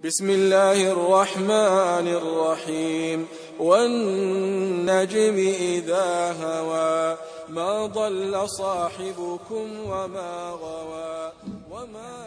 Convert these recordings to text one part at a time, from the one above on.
بسم الله الرحمن الرحيم والنجم إذا هوى ما ضل صاحبكم وما غوى وما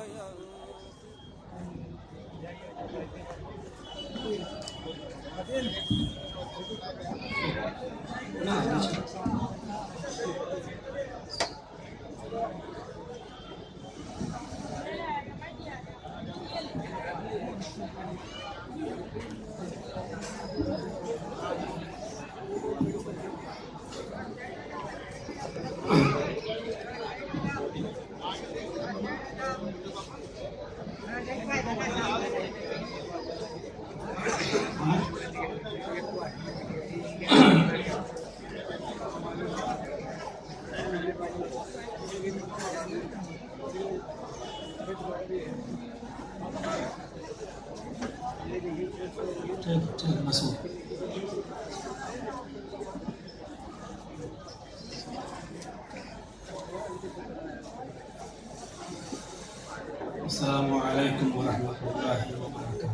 السلام علیکم ورحمۃ اللہ وبرکاتہ۔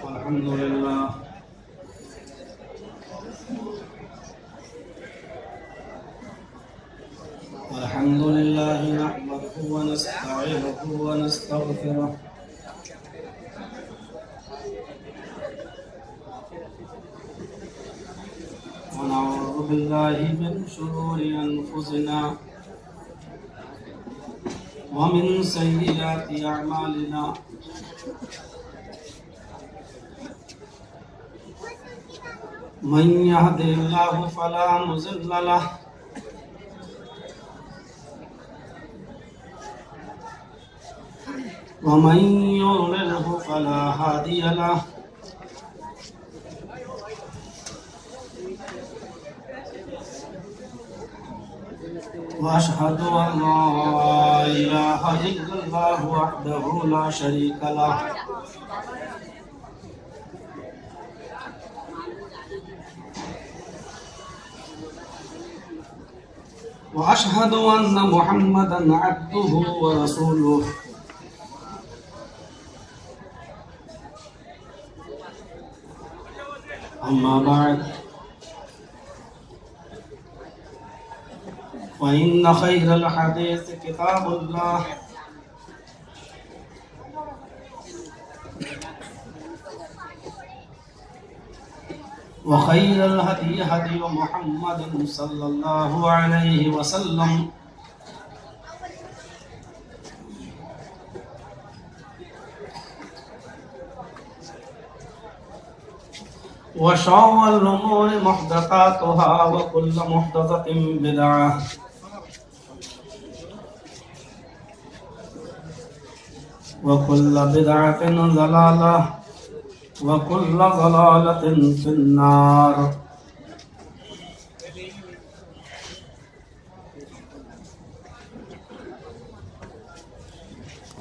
الحمد للہ نحمده ونستعینه ونستغفره ونعوذ بالله من شرور أنفسنا ومن سيئات أعمالنا من يهد الله فلا مضل له ومن يضلله فلا هادي له وأشهد أن لا إله إلا الله وحده لا شريك له وأشهد أن محمدا عبده ورسوله أما بعد فإن خير الحديث كتاب الله وخير الهدي هدي محمد صلى الله عليه وسلم وشر الأمور محدثاتها وكل محدثة بدعة وكل بدعة ضلالة وكل ضلالة في النار۔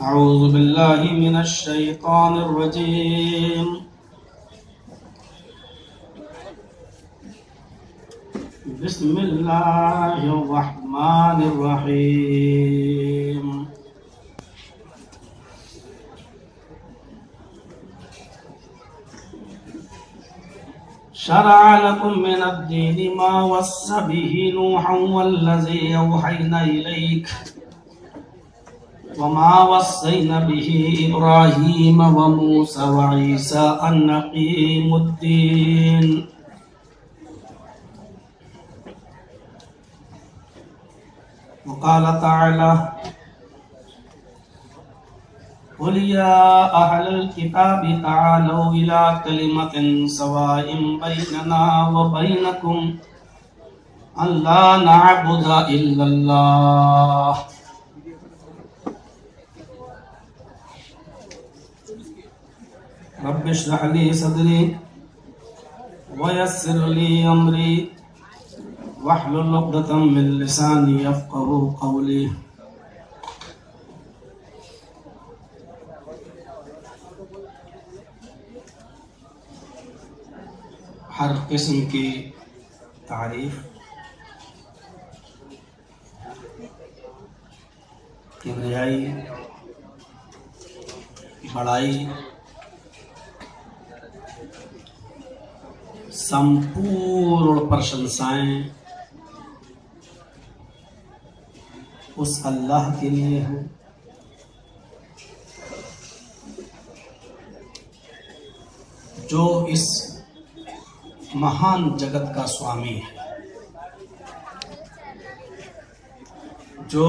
أعوذ بالله من الشيطان الرجيم، بسم الله الرحمن الرحيم۔ شرع لكم من الدين ما وصى به نوحا والذي أوحينا إليك وما وصينا به إبراهيم وموسى وعيسى أن أقيموا الدين وقال تعالى قل يا أهل الكتاب تعالوا إلى كلمة سواء بيننا وبينكم ألا نعبد إلا الله رب اشرح لي صدري ويسر لي أمري واحلل عقدة من لساني يفقهوا قولي۔ ہر قسم کی تعریف کبریائی بڑائی संपूर्ण प्रशंसाएं उस अल्लाह के लिए हैं जो इस महान जगत का स्वामी है, जो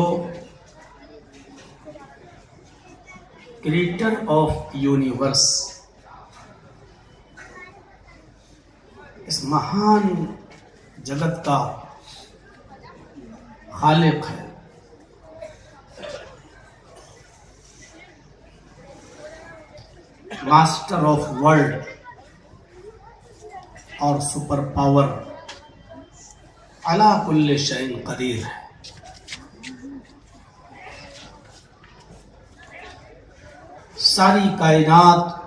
क्रिएटर ऑफ यूनिवर्स, इस महान जगत का खालिक है। मास्टर ऑफ वर्ल्ड और सुपर पावर, अला कुल्ले शैइन कदीर है। सारी कायनात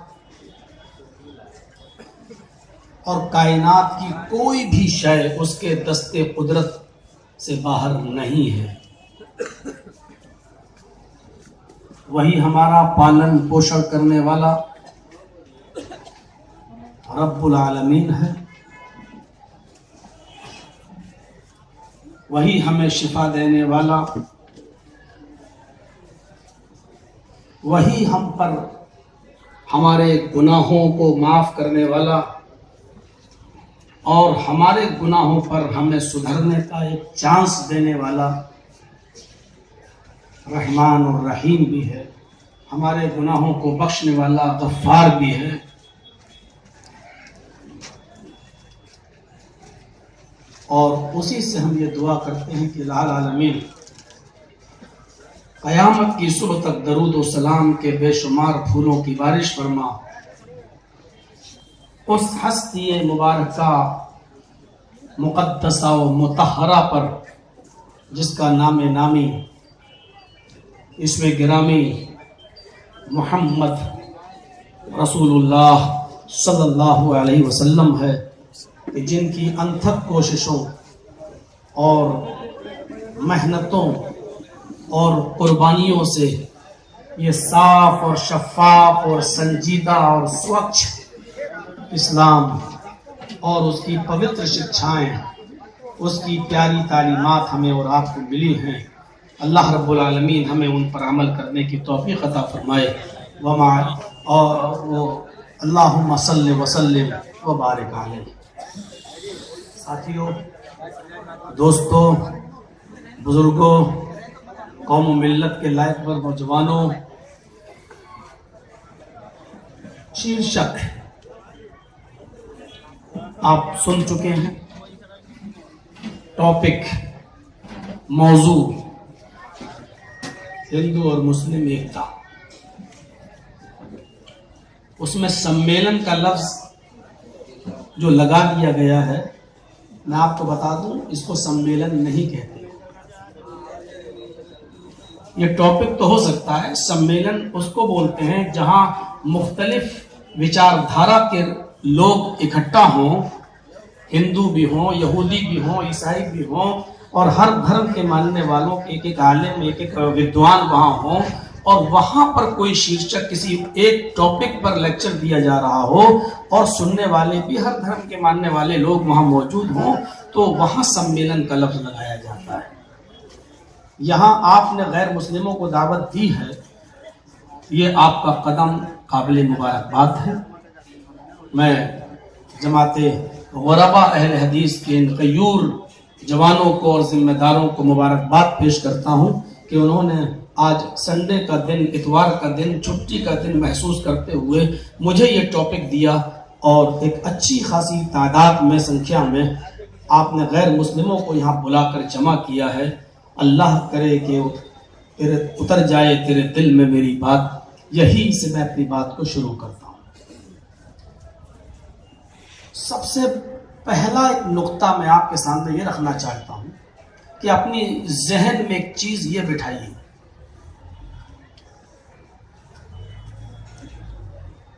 और कायनात की कोई भी शय उसके दस्ते कुदरत से बाहर नहीं है। वही हमारा पालन पोषण करने वाला रब्बुल आलमीन है। वही हमें शिफा देने वाला, वही हम पर हमारे गुनाहों को माफ करने वाला और हमारे गुनाहों पर हमें सुधरने का एक चांस देने वाला रहमान और रहीम भी है। हमारे गुनाहों को बख्शने वाला गफ्फार भी है। और उसी से हम ये दुआ करते हैं कि लाल आलमीन क़यामत की सुबह तक दरूद और सलाम के बेशुमार फूलों की बारिश फरमा। उस हस्ती मुबारका मुक़द्दसा व मुतहरा पर जिसका नाम नामी इसमें गिरामी मोहम्मद रसूलुल्लाह सल्लल्लाहु अलैहि वसल्लम है, कि जिनकी अनथक कोशिशों और मेहनतों और कुर्बानियों से ये साफ और शफाफ और संजीदा और स्वच्छ इस्लाम और उसकी पवित्र शिक्षाएं, उसकी प्यारी तालीमात हमें और आपको मिली हैं। अल्लाह रब्बुल आलमीन हमें उन पर अमल करने की तौफीक अता फरमाए। वमा और वो अल्लाहुम्मा सल्लि व सल्लिम व बारिक अलैहि। साथियों, दोस्तों, बुजुर्गों, कौम मिल्लत के लायक पर नौजवानों, शीर्षक आप सुन चुके हैं। टॉपिक, मौजू हिंदू और मुस्लिम एकता। उसमें सम्मेलन का लफ्ज जो लगा दिया गया है, मैं आपको बता दूं, इसको सम्मेलन नहीं कहते। ये टॉपिक तो हो सकता है, सम्मेलन उसको बोलते हैं जहां मुख्तलिफ विचारधारा के लोग इकट्ठा हों, हिंदू भी हों, यहूदी भी हों, ईसाई भी हों, और हर धर्म के मानने वालों के एक एक आलिम, एक एक विद्वान वहां हों, और वहां पर कोई शीर्षक किसी एक टॉपिक पर लेक्चर दिया जा रहा हो और सुनने वाले भी हर धर्म के मानने वाले लोग वहां मौजूद हों, तो वहां सम्मेलन का लफ्ज लगाया जाता है। यहां आपने गैर मुस्लिमों को दावत दी है, ये आपका कदम काबिल मुबारकबाद है। मैं जमाते गुरबा अहल हदीस के इन कयूर जवानों को और जिम्मेदारों को मुबारकबाद पेश करता हूं कि उन्होंने आज संडे का दिन, इतवार का दिन, छुट्टी का दिन महसूस करते हुए मुझे ये टॉपिक दिया, और एक अच्छी खासी तादाद में, संख्या में आपने गैर मुस्लिमों को यहाँ बुलाकर जमा किया है। अल्लाह करे कि तेरे उतर जाए तेरे दिल में मेरी बात। यही से मैं अपनी बात को शुरू करता हूँ। सबसे पहला एक नुक्ता मैं आपके सामने ये रखना चाहता हूँ कि अपनी जहन में एक चीज ये बिठाइए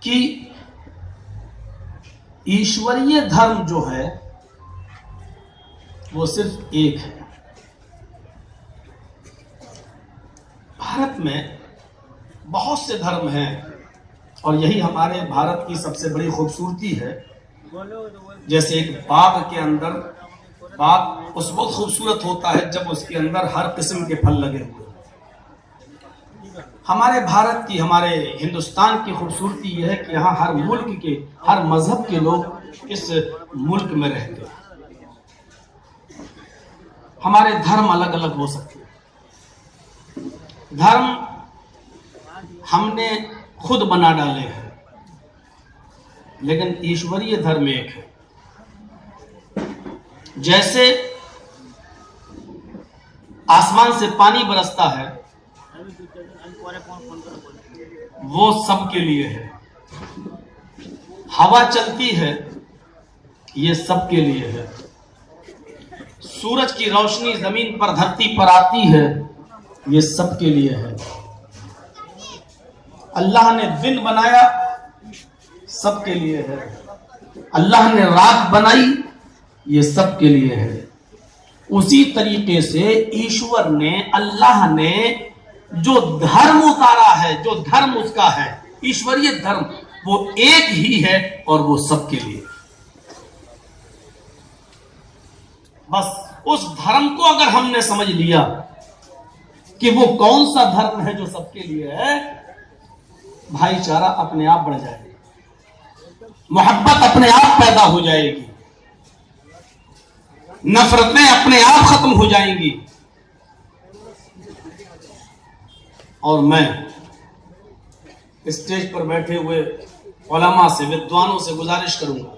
कि ईश्वरीय धर्म जो है वो सिर्फ एक है। بھارت میں بہت سے دھرم ہیں اور یہی ہمارے بھارت کی سب سے بڑی خوبصورتی ہے. جیسے ایک باغ کے اندر باغ اس وقت خوبصورت ہوتا ہے جب اس کے اندر ہر قسم کے پھل لگے ہوئے. ہمارے بھارت کی ہمارے ہندوستان کی خوبصورتی یہ ہے کہ یہاں ہر ملک کے ہر مذہب کے لوگ اس ملک میں رہتے ہیں. ہمارے دھرم الگ الگ ہو سکتے ہیں. دھرم ہم نے خود بنا ڈالے ہیں لیکن ایشوریہ دھرم ایک ہے. جیسے آسمان سے پانی برستا ہے وہ سب کے لیے ہے. ہوا چلتی ہے یہ سب کے لیے ہے. سورج کی روشنی زمین پر دھرتی پر آتی ہے یہ سب کے لیے ہے. اللہ نے دن بنایا سب کے لیے ہے. اللہ نے رات بنائی یہ سب کے لیے ہے. اسی طریقے سے ایشور نے اللہ نے جو دھرم اتارا ہے جو دھرم اس کا ہے ایشوریہ دھرم وہ ایک ہی ہے اور وہ سب کے لیے. بس اس دھرم کو اگر ہم نے سمجھ لیا کہ وہ کون سا دھرم ہے جو سب کے لیے ہے بھائی چارہ اپنے آپ بڑھ جائے گا. محبت اپنے آپ پیدا ہو جائے گی. نفرتیں اپنے آپ ختم ہو جائیں گی. اور میں اسٹیج پر بیٹھے ہوئے علماء سے ودوانوں سے گزارش کروں گا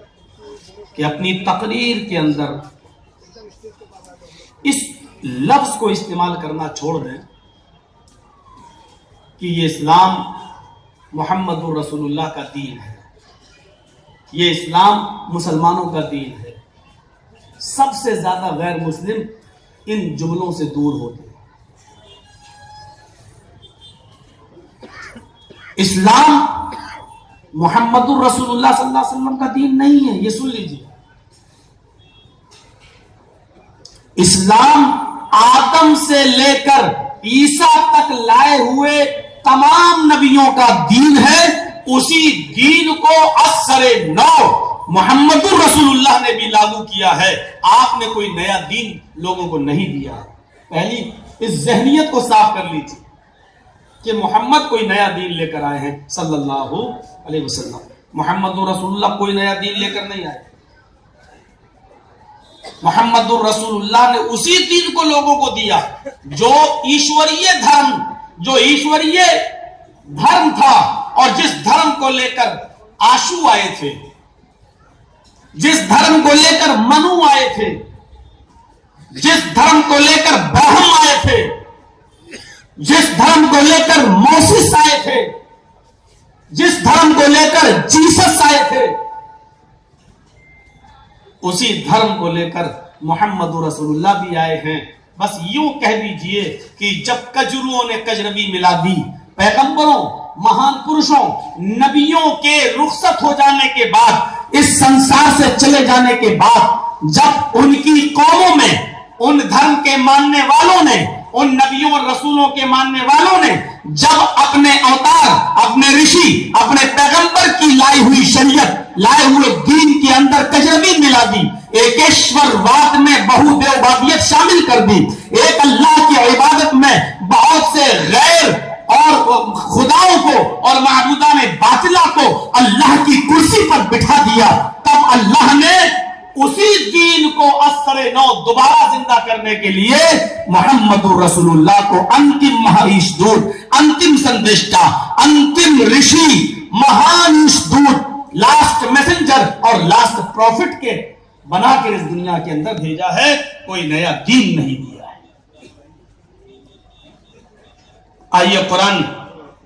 کہ اپنی تقریر کے اندر اس لفظ کو استعمال کرنا چھوڑ دیں کہ یہ اسلام محمد رسول اللہ کا دین ہے. یہ اسلام مسلمانوں کا دین ہے. سب سے زیادہ غیر مسلم ان جملوں سے دور ہوتے ہیں. اسلام محمد الرسول اللہ صلی اللہ علیہ وسلم کا دین نہیں ہے. یہ سن لیجیے. اسلام آدم سے لے کر عیسیٰ تک لائے ہوئے تمام نبیوں کا دین ہے. اسی دین کو اثر نو محمد الرسول اللہ نے بھی لاگو کیا ہے. آپ نے کوئی نیا دین لوگوں کو نہیں دیا. پہلی اس ذہنیت کو صاف کر لیجیے کہ محمد کوئی نیا دین لے کر آئے ہیں صلی اللہ علیہ وسلم. محمد رسول اللہ کوئی نیا دین لے کر نہیں آئے. محمد الرسول اللہ نے اسی دین کو لوگوں کو دیا جو ایشوریہ دھرم تھا اور جس دھرم کو لے کر آشو آئے تھے, جس دھرم کو لے کر منو آئے تھے, جس دھرم کو لے کر برہم آئے تھے, جس دھرم کو لے کر موسیس آئے تھے, جس دھرم کو لے کر جیسس آئے تھے, اسی دھرم کو لے کر محمد رسول اللہ بھی آئے ہیں. بس یوں کہہ دیجئے کہ جب کجروؤں نے کجربی ملا دی, پیغمبروں, مہان پرشوں, نبیوں کے رخصت ہو جانے کے بعد, اس سنسار سے چلے جانے کے بعد, جب ان کی قوموں میں ان دھرم کے ماننے والوں نے, ان نبیوں اور رسولوں کے ماننے والوں نے جب اپنے اوتار, اپنے رشی, اپنے پیغمبر کی لائی ہوئی شریعت, لائے ہوئے دین کے اندر کجربی ملا دی, ایکیشور واد میں بہو دیوبادیت شامل کر دی, ایک اللہ کی عبادت میں بہت سے غیر اور خداؤں کو اور معبودان باطلہ کو اللہ کی کرسی پر بٹھا دیا, تب اللہ نے اسی دین کو اثر نو دوبارہ زندہ کرنے کے لیے محمد رسول اللہ کو انتم مہائش دود, انتم سندشٹا, انتم رشی, مہانش دود, لاسٹ میسنجر اور لاسٹ پروفٹ کے بنا کر اس دنیا کے اندر بھیجا ہے. کوئی نیا دین نہیں دیا ہے. آئیے قرآن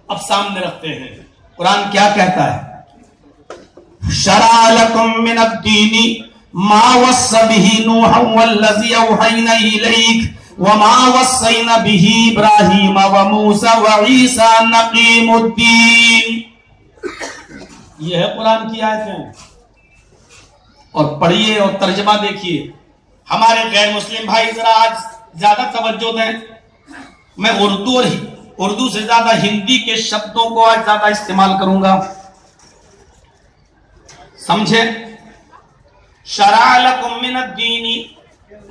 اب سامنے رکھتے ہیں. قرآن کیا کہتا ہے؟ شرع لکم من الدین ما وصى به نوح والذي اوحينا اليك وما وصينا به ابراهيم وموسى وعيسى ان اقيموا الدين. یہ ہے قرآن کی آیتیں. اور پڑھیے اور ترجمہ دیکھیے. ہمارے غیر مسلم بھائی ذرا آج زیادہ توجہ دیں. میں اردو اور اردو سے زیادہ ہندی کے شبدوں کو آج زیادہ استعمال کروں گا، سمجھے؟ شرع لکم من الدین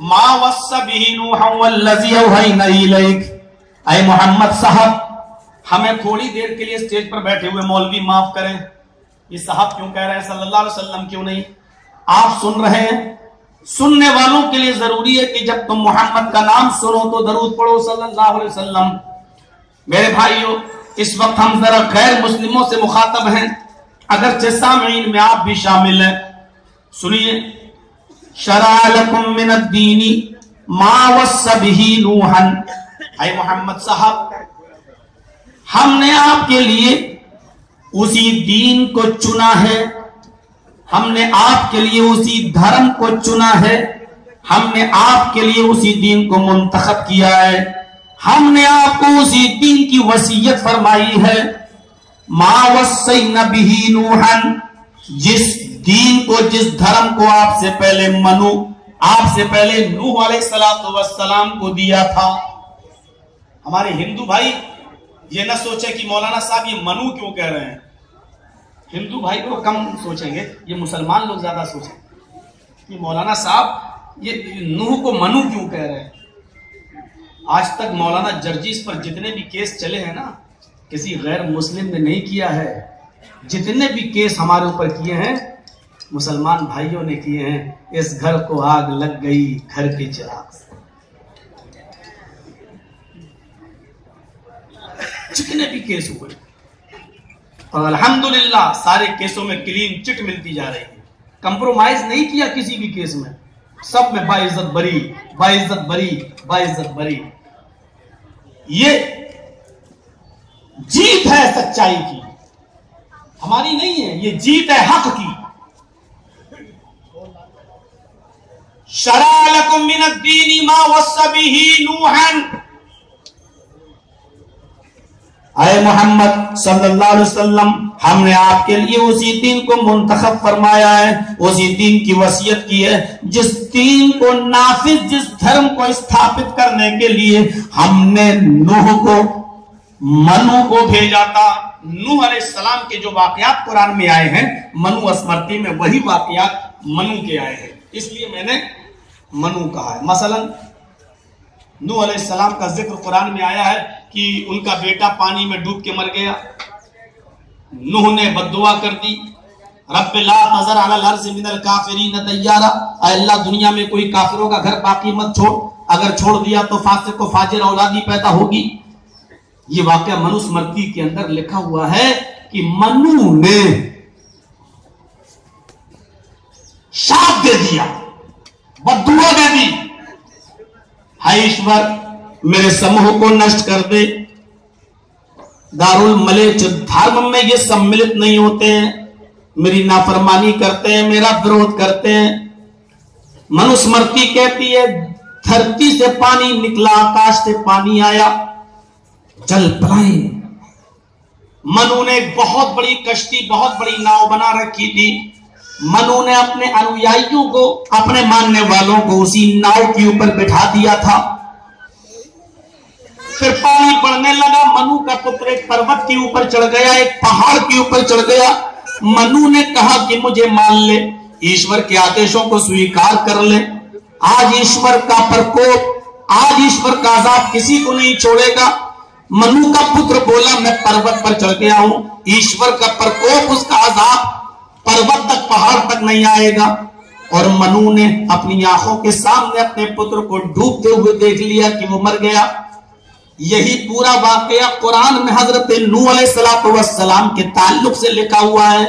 ما وصى به نوح والذی اوحینا الیک۔ اے محمد صاحب، ہمیں تھوڑی دیر کے لیے اسٹیج پر بیٹھے ہوئے مولوی معاف کریں، یہ صاحب کیوں کہہ رہے ہیں، صلی اللہ علیہ وسلم کیوں نہیں؟ آپ سن رہے ہیں، سننے والوں کے لیے ضروری ہے کہ جب تم محمد کا نام سنو تو درود پڑھو صلی اللہ علیہ وسلم۔ میرے بھائیو، اس وقت ہم ذرا غیر مسلموں سے مخاطب ہیں، اگرچہ سامعین میں آپ بھی شامل ہیں۔ سنیے، شرع لکم من الدین ما وصى به نوحا۔ اے محمد صاحب، ہم نے آپ کے لیے اسی دین کو چنا ہے، ہم نے آپ کے لیے اسی دھرم کو چنا ہے، ہم نے آپ کے لیے اسی دین کو منتخب کیا ہے، ہم نے آپ کو اسی دین کی وصیت فرمائی ہے۔ ما وصینا بہ نوحا، جس دین کو، جس دھرم کو آپ سے پہلے آپ سے پہلے نوح علیہ السلام کو دیا تھا۔ ہمارے ہندو بھائی یہ نہ سوچے کہ مولانا صاحب یہ منو کیوں کہہ رہے ہیں، ہندو بھائی کو کم سوچیں گے، یہ مسلمان لوگ زیادہ سوچیں گے کہ مولانا صاحب یہ نوح کو منو کیوں کہہ رہے ہیں۔ آج تک مولانا جرجیس پر جتنے بھی کیس چلے ہیں نا، کسی غیر مسلم نے نہیں کیا ہے، جتنے بھی کیس ہمارے اوپر کیے ہیں مسلمان بھائیوں نے کیے ہیں۔ اس گھر کو آگ لگ گئی گھر کے چراغ سے، جتنے بھی کیس ہوئے، اور الحمدللہ سارے کیسوں میں کلین چٹ ملتی جا رہی ہے، کمپرومائز نہیں کیا کسی بھی کیس میں، سب میں باعزت بری، باعزت بری، باعزت بری۔ یہ جیت ہے سچائی کی، ہماری نہیں ہے، یہ جیت ہے حق کی۔ شرع لکم من الدین ما وصى به نوحا۔ اے محمد صلی اللہ علیہ وسلم، ہم نے آپ کے لیے اسی دین کو منتخب فرمایا ہے، اسی دین کی وصیت کی ہے، جس دین کو نافذ، جس دھرم کو استھاپت کرنے کے لیے ہم نے نوح کو، منو کو بھیجا تھا۔ نوح علیہ السلام کے جو واقعات قرآن میں آئے ہیں، منو اسمرتی میں وہی واقعات منو کے آئے ہیں، اس لیے میں نے منو کہا ہے۔ مثلا نوح علیہ السلام کا ذکر قرآن میں آیا ہے کہ ان کا بیٹا پانی میں ڈوب کے مر گیا، نوح نے بد دعا کر دی، رب لا تذر علی الارض من الکافرین دیارا، اے اللہ دنیا میں کوئی کافروں کا گھر باقی مت چھوڑ، اگر چھوڑ دیا تو فاسق و فاجر اولادی پیدا ہوگی۔ یہ واقعہ منو اسمرتی کے اندر لکھا ہوا ہے کہ منو نے شاپ دے دیا، بد دعا دے دی، ہے ایشور میرے سموہ کو نشٹ کر دے۔ دارالملک دھرم میں یہ سملت نہیں ہوتے ہیں، میری نافرمانی کرتے ہیں، میرا درود کرتے ہیں۔ منوسمرتی کہتی ہے دھرتی سے پانی نکلا، آکاش سے پانی آیا، جل پلائیں۔ منو نے ایک بہت بڑی کشتی، بہت بڑی ناؤ بنا رکھی تھی، منو نے اپنے انویائیوں کو، اپنے ماننے والوں کو اسی ناؤ کے اوپر بٹھا دیا تھا۔ پھر پانی بڑھنے لگا، منو کا پتر ایک پروت کے اوپر چڑھ گیا، ایک پہاڑ کے اوپر چڑھ گیا۔ منو نے کہا کہ مجھے مان لے، ایشور کے آدیشوں کو سویکار کر لے، آج ایشور کا پرکوپ، آج ایشور کا عذاب کسی کو نہیں چھوڑے گا۔ منو کا پتر بولا میں پروت پر چڑھ گیا ہوں، ایشور کا پرکوپ، اس کا عذاب پروت تک، پہاڑ تک نہیں آئے گا۔ اور منو نے اپنی آنکھوں کے سامنے اپنے پتر کو ڈوبتے ہوئے دیکھ لیا کہ وہ مر گیا۔ یہی پورا واقعہ قرآن میں حضرت نوح علیہ السلام کے تعلق سے لکھا ہوا ہے۔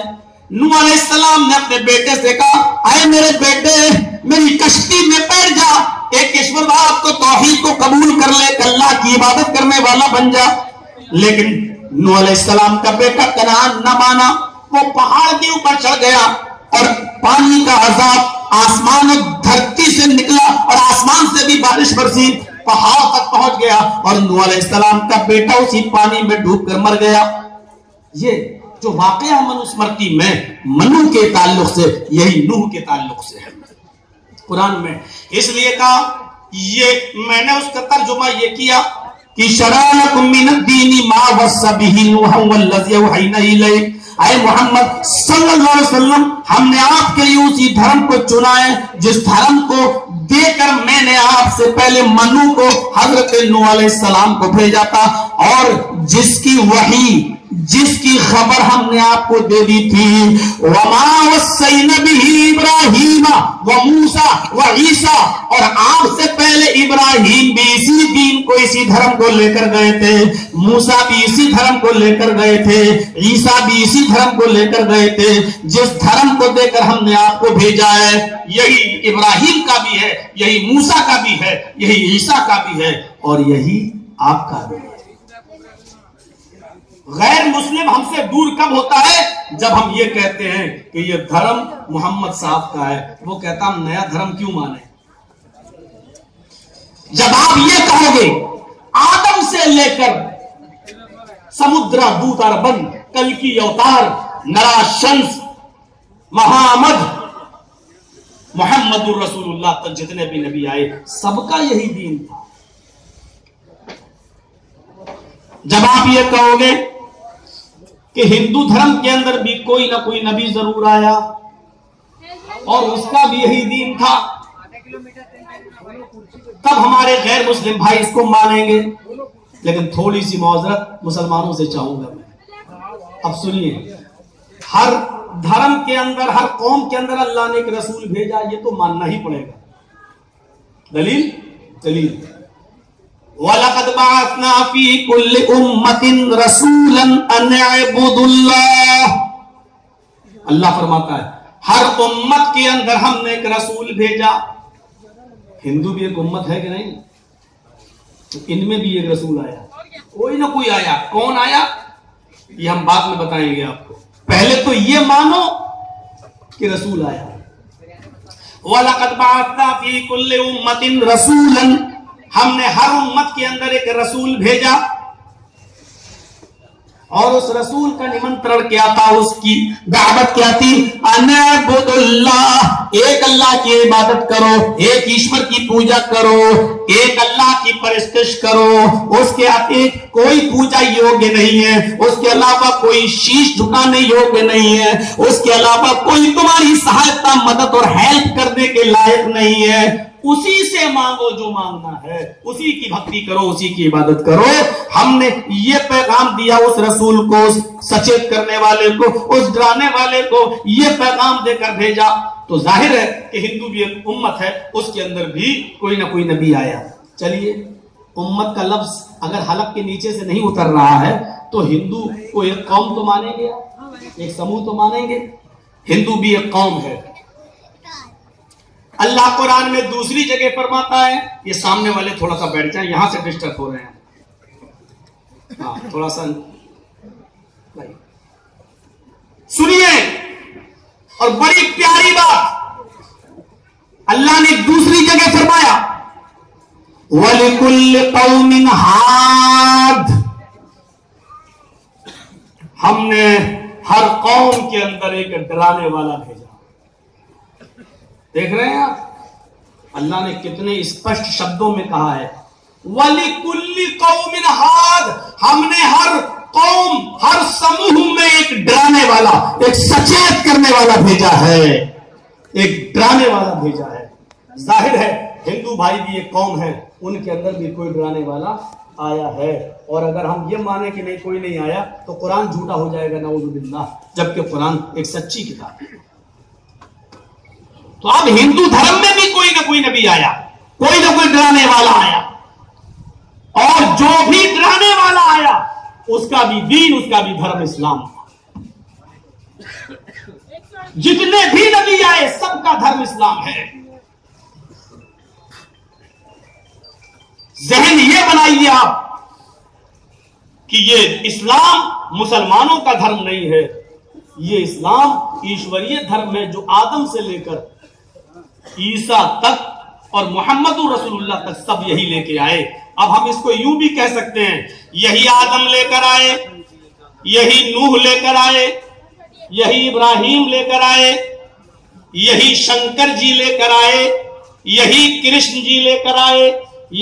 نوح علیہ السلام نے اپنے بیٹے سے کہا اے میرے بیٹے میری کشتی میں بیٹھ جا، ایک ایشور بات کو، توحید کو قبول کر لے، اللہ کی عبادت کرنے والا بن جا۔ لیکن نوح علیہ السلام کا بیٹا کنعان نہ مانا، وہ پہاڑ کے اوپر چڑھ گیا اور پانی کا عذاب آسمان اور دھرتی سے نکلا اور آسمان سے بھی بارش برسی، پہاڑ تک پہنچ گیا اور نوح علیہ السلام کا بیٹا اسی پانی میں ڈوب کر مر گیا۔ یہ جو واقعہ منوسمرتی میں منو کے تعلق سے، یہی نوح کے تعلق سے ہے قرآن میں۔ اس لیے کہا، یہ میں نے اس کا ترجمہ یہ کیا کہ شرع لکم من الدین ما وصى به نوح والذی اوحینا الیک، اے محمد صلی اللہ علیہ وسلم ہم نے آپ کے لیے اسی دھرم کو چنا ہے جس دھرم کو دے کر میں نے آپ سے پہلے منو کو حضرت نوح علیہ السلام کو بھیجا تھا، اور جس کی وحی جس کی خبر ہم نے آپ کو دے دی تھی، وما وصینا به ابراہیم وموسیٰ وعیسیٰ، اور آپ سے پہلے ابراہیم بھی اسی دین کو اسی دھرم کو لے کر گئے تھے، موسیٰ بھی اسی دھرم کو لے کر گئے تھے، عیسیٰ بھی اسی دھرم کو لے کر گئے تھے، جس دھرم کو دے کر ہم نے آپ کو بھیجا ہے یہی ابراہیم کا بھی ہے، یہی موسیٰ کا بھی ہے، یہی عیسیٰ کا بھی ہے، اور یہی آپ کا بھی ہے۔ غیر مسلم ہم سے دور کب ہوتا ہے؟ جب ہم یہ کہتے ہیں کہ یہ دھرم محمد صاحب کا ہے، وہ کہتا ہم نیا دھرم کیوں مانے؟ جب آپ یہ کہو گے آدم سے لے کر سمدرا دوتار بند کلکی اوتار نرا شمس محمد محمد الرسول اللہ تک جتنے بھی نبی آئے سب کا یہی دین تھا۔ جب آپ یہ کہو گے کہ ہندو دھرم کے اندر بھی کوئی نہ کوئی نبی ضرور آیا اور اس کا بھی یہی دین تھا، تب ہمارے غیر مسلم بھائی اس کو مانیں گے۔ لیکن تھوڑی سی معذرت مسلمانوں سے چاہوں گا میں، اب سنیے، ہر دھرم کے اندر ہر قوم کے اندر اللہ نے ایک رسول بھیجا، یہ تو ماننا ہی پڑے گا۔ دلیل دلیل وَلَقَدْ بَعَثْنَا فِي كُلِّ أُمَّةٍ رَسُولًا أَنْ اعْبُدُوا اللَّهَ، اللہ فرماتا ہے ہر امت کے اندر ہم نے ایک رسول بھیجا۔ ہندو بھی ایک امت ہے کہ نہیں؟ تو ان میں بھی ایک رسول آیا، کوئی نہ کوئی آیا۔ کون آیا یہ ہم بعد میں بتائیں گے آپ کو، پہلے تو یہ مانو کہ رسول آیا۔ وَلَقَدْ بَعَثْنَا فِي كُلِّ أُمَّةٍ رَسُولًا، ہم نے ہر امت کے اندر ایک رسول بھیجا، اور اس رسول کا نمنترن کیا تھا، اس کی دعوت کیا تھی؟ ان اعبدوا اللہ، ایک اللہ کی عبادت کرو، ایک ایشور کی پوجا کرو، ایک اللہ کی پرستش کرو، اس کے ایک کوئی پوجا یوگیہ نہیں ہے، اس کے علاوہ کوئی شیش جھکانے یوگیہ نہیں ہے، اس کے علاوہ کوئی تمہاری سہایتا مدد اور ہیلپ کرنے کے لائق نہیں ہے، اسی سے مانگو جو مانگنا ہے، اسی کی بھکتی کرو، اسی کی عبادت کرو۔ ہم نے یہ پیغام دیا اس رسول کو، اس سچیت کرنے والے کو، اس ڈرانے والے کو یہ پیغام دے کر بھیجا، تو ظاہر ہے کہ ہندو بھی ایک امت ہے، اس کے اندر بھی کوئی نہ کوئی نبی آیا۔ چلیے، امت کا لفظ اگر حلق کے نیچے سے نہیں اتر رہا ہے تو ہندو کو ایک قوم تو مانیں گے، ایک سموہ تو مانیں گے۔ ہندو بھی ایک قوم ہے۔ اللہ قرآن میں دوسری جگہ فرماتا ہے، یہ سامنے والے تھوڑا سا بیٹھ جائیں، یہاں سے ڈسٹرب ہو رہے ہیں، ہاں تھوڑا سا سنیے، اور بڑی پیاری بات اللہ نے دوسری جگہ فرمایا، وَلِكُلِّ قَوْمٍ ہَادٍ، ہم نے ہر قوم کے اندر ایک ڈرانے والا بھیجا۔ دیکھ رہے ہیں آپ، اللہ نے کتنے اسپشٹ شبدوں میں کہا ہے، وَلِكُلِّ قَوْمٍ ہَادٍ، ہم نے ہر قوم ہر سموہ میں ایک ڈرانے والا، ایک سچیت کرنے والا بھیجا ہے، ایک ڈرانے والا بھیجا ہے۔ ظاہر ہے ہندو بھائی بھی ایک قوم ہے، ان کے اندر بھی کوئی ڈرانے والا آیا ہے، اور اگر ہم یہ مانیں کہ نہیں کوئی نہیں آیا تو قرآن جھوٹا ہو جائے گا، نعوذ باللہ، جبکہ قرآن ایک سچی کتاب ہے۔ تو اب ہندو دھرم میں بھی کوئی نہ کوئی نبی آیا، کوئی نہ کوئی ڈرانے والا آیا، اور جو بھی ڈرانے والا آیا اس کا بھی دین، اس کا بھی دھرم اسلام تھا۔ جتنے بھی نبی آئے سب کا دھرم اسلام ہے۔ ذہن یہ بنائیے آپ کہ یہ اسلام مسلمانوں کا دھرم نہیں ہے، یہ اسلام ایشوریہ دھرم ہے، جو آدم سے لے کر عیسیٰ تک اور محمد رسول اللہ تک سب یہی لے کے آئے۔ اب ہم اس کو یوں بھی کہہ سکتے ہیں، یہی آدم لے کر آئے، یہی نوح لے کر آئے، یہی ابراہیم لے کر آئے، یہی شنکر جی لے کر آئے، یہی کرشن جی لے کر آئے،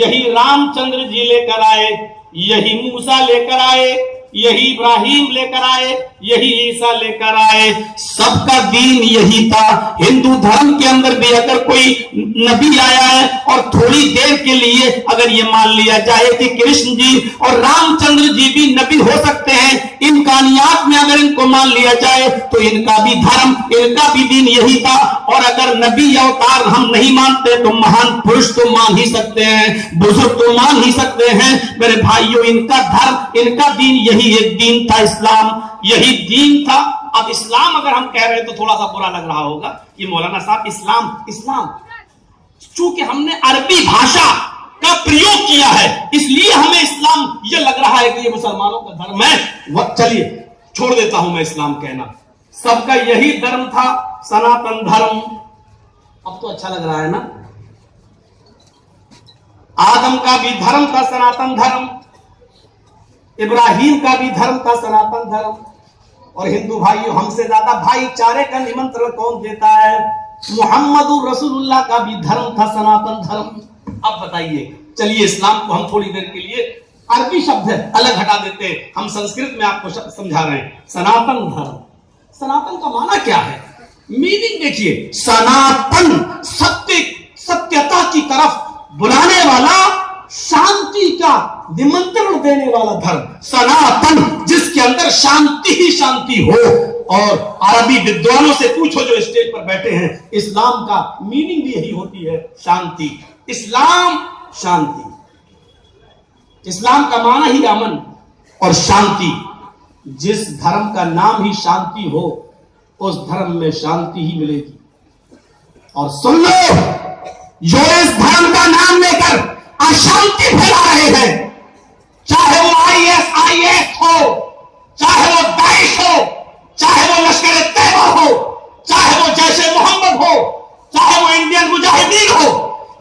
یہی رام چندر جی لے کر آئے، यही मूसा लेकर आए, यही इब्राहिम लेकर आए, यही ईसा लेकर आए, सबका दीन यही था। हिंदू धर्म के अंदर भी अगर कोई नबी आया है और थोड़ी देर के लिए अगर ये मान लिया जाए कि कृष्ण जी और रामचंद्र जी भी नबी हो सकते हैं, इम्कानियात में अगर इनको मान लिया जाए तो इनका भी धर्म, इनका भी दीन यही था। और अगर नबी अवतार हम नहीं मानते तो महान पुरुष तो मान ही सकते हैं, बुजुर्ग तो मान ही सकते हैं। मेरे भाइयों, इनका धर्म, इनका दीन यही एक दीन था, इस्लाम यही दीन था। अब इस्लाम अगर हम कह रहे हैं तो थोड़ा सा बुरा लग रहा होगा कि मौलाना साहब इस्लाम, चूंकि हमने अरबी भाषा का प्रयोग किया है इसलिए हमें इस्लाम ये लग रहा है कि ये मुसलमानों का धर्म है। चलिए छोड़ देता हूं मैं इस्लाम कहना, सबका यही धर्म था, सनातन धर्म। अब तो अच्छा लग रहा है ना। आदम का भी धर्म था सनातन धर्म, इब्राहिम का भी धर्म था सनातन धर्म। और हिंदू भाइयों, हमसे ज्यादा भाईचारे का निमंत्रण कौन देता है? मुहम्मदुर रसूलुल्लाह का भी धर्म था सनातन धर्म। अब बताइए, चलिए इस्लाम को हम थोड़ी देर के लिए, अरबी शब्द है अलग हटा देते हैं, हम संस्कृत में आपको समझा रहे हैं। सनातन धर्म, सनातन का माना क्या है? मीनिंग देखिए, सनातन, सत्य, सत्यता की तरफ बुलाने वाला, शांति का निमंत्रण देने वाला धर्म सनातन, जिसके अंदर शांति ही शांति हो। और अरबी विद्वानों से पूछो जो स्टेज पर बैठे हैं, इस्लाम का मीनिंग भी यही होती है, शांति। इस्लाम शांति, इस्लाम का माना ही अमन और शांति। जिस धर्म का नाम ही शांति हो उस धर्म में शांति ही मिलेगी। और सुन लो, जो इस धर्म का नाम लेकर अशांति फैला रहे हैं, चाहे वो ISIS हो, चाहे वो दाइश हो, चाहे वो लश्कर तैयबा हो, चाहे वो जैशे मोहम्मद हो, चाहे वो इंडियन मुजाहिदीन हो,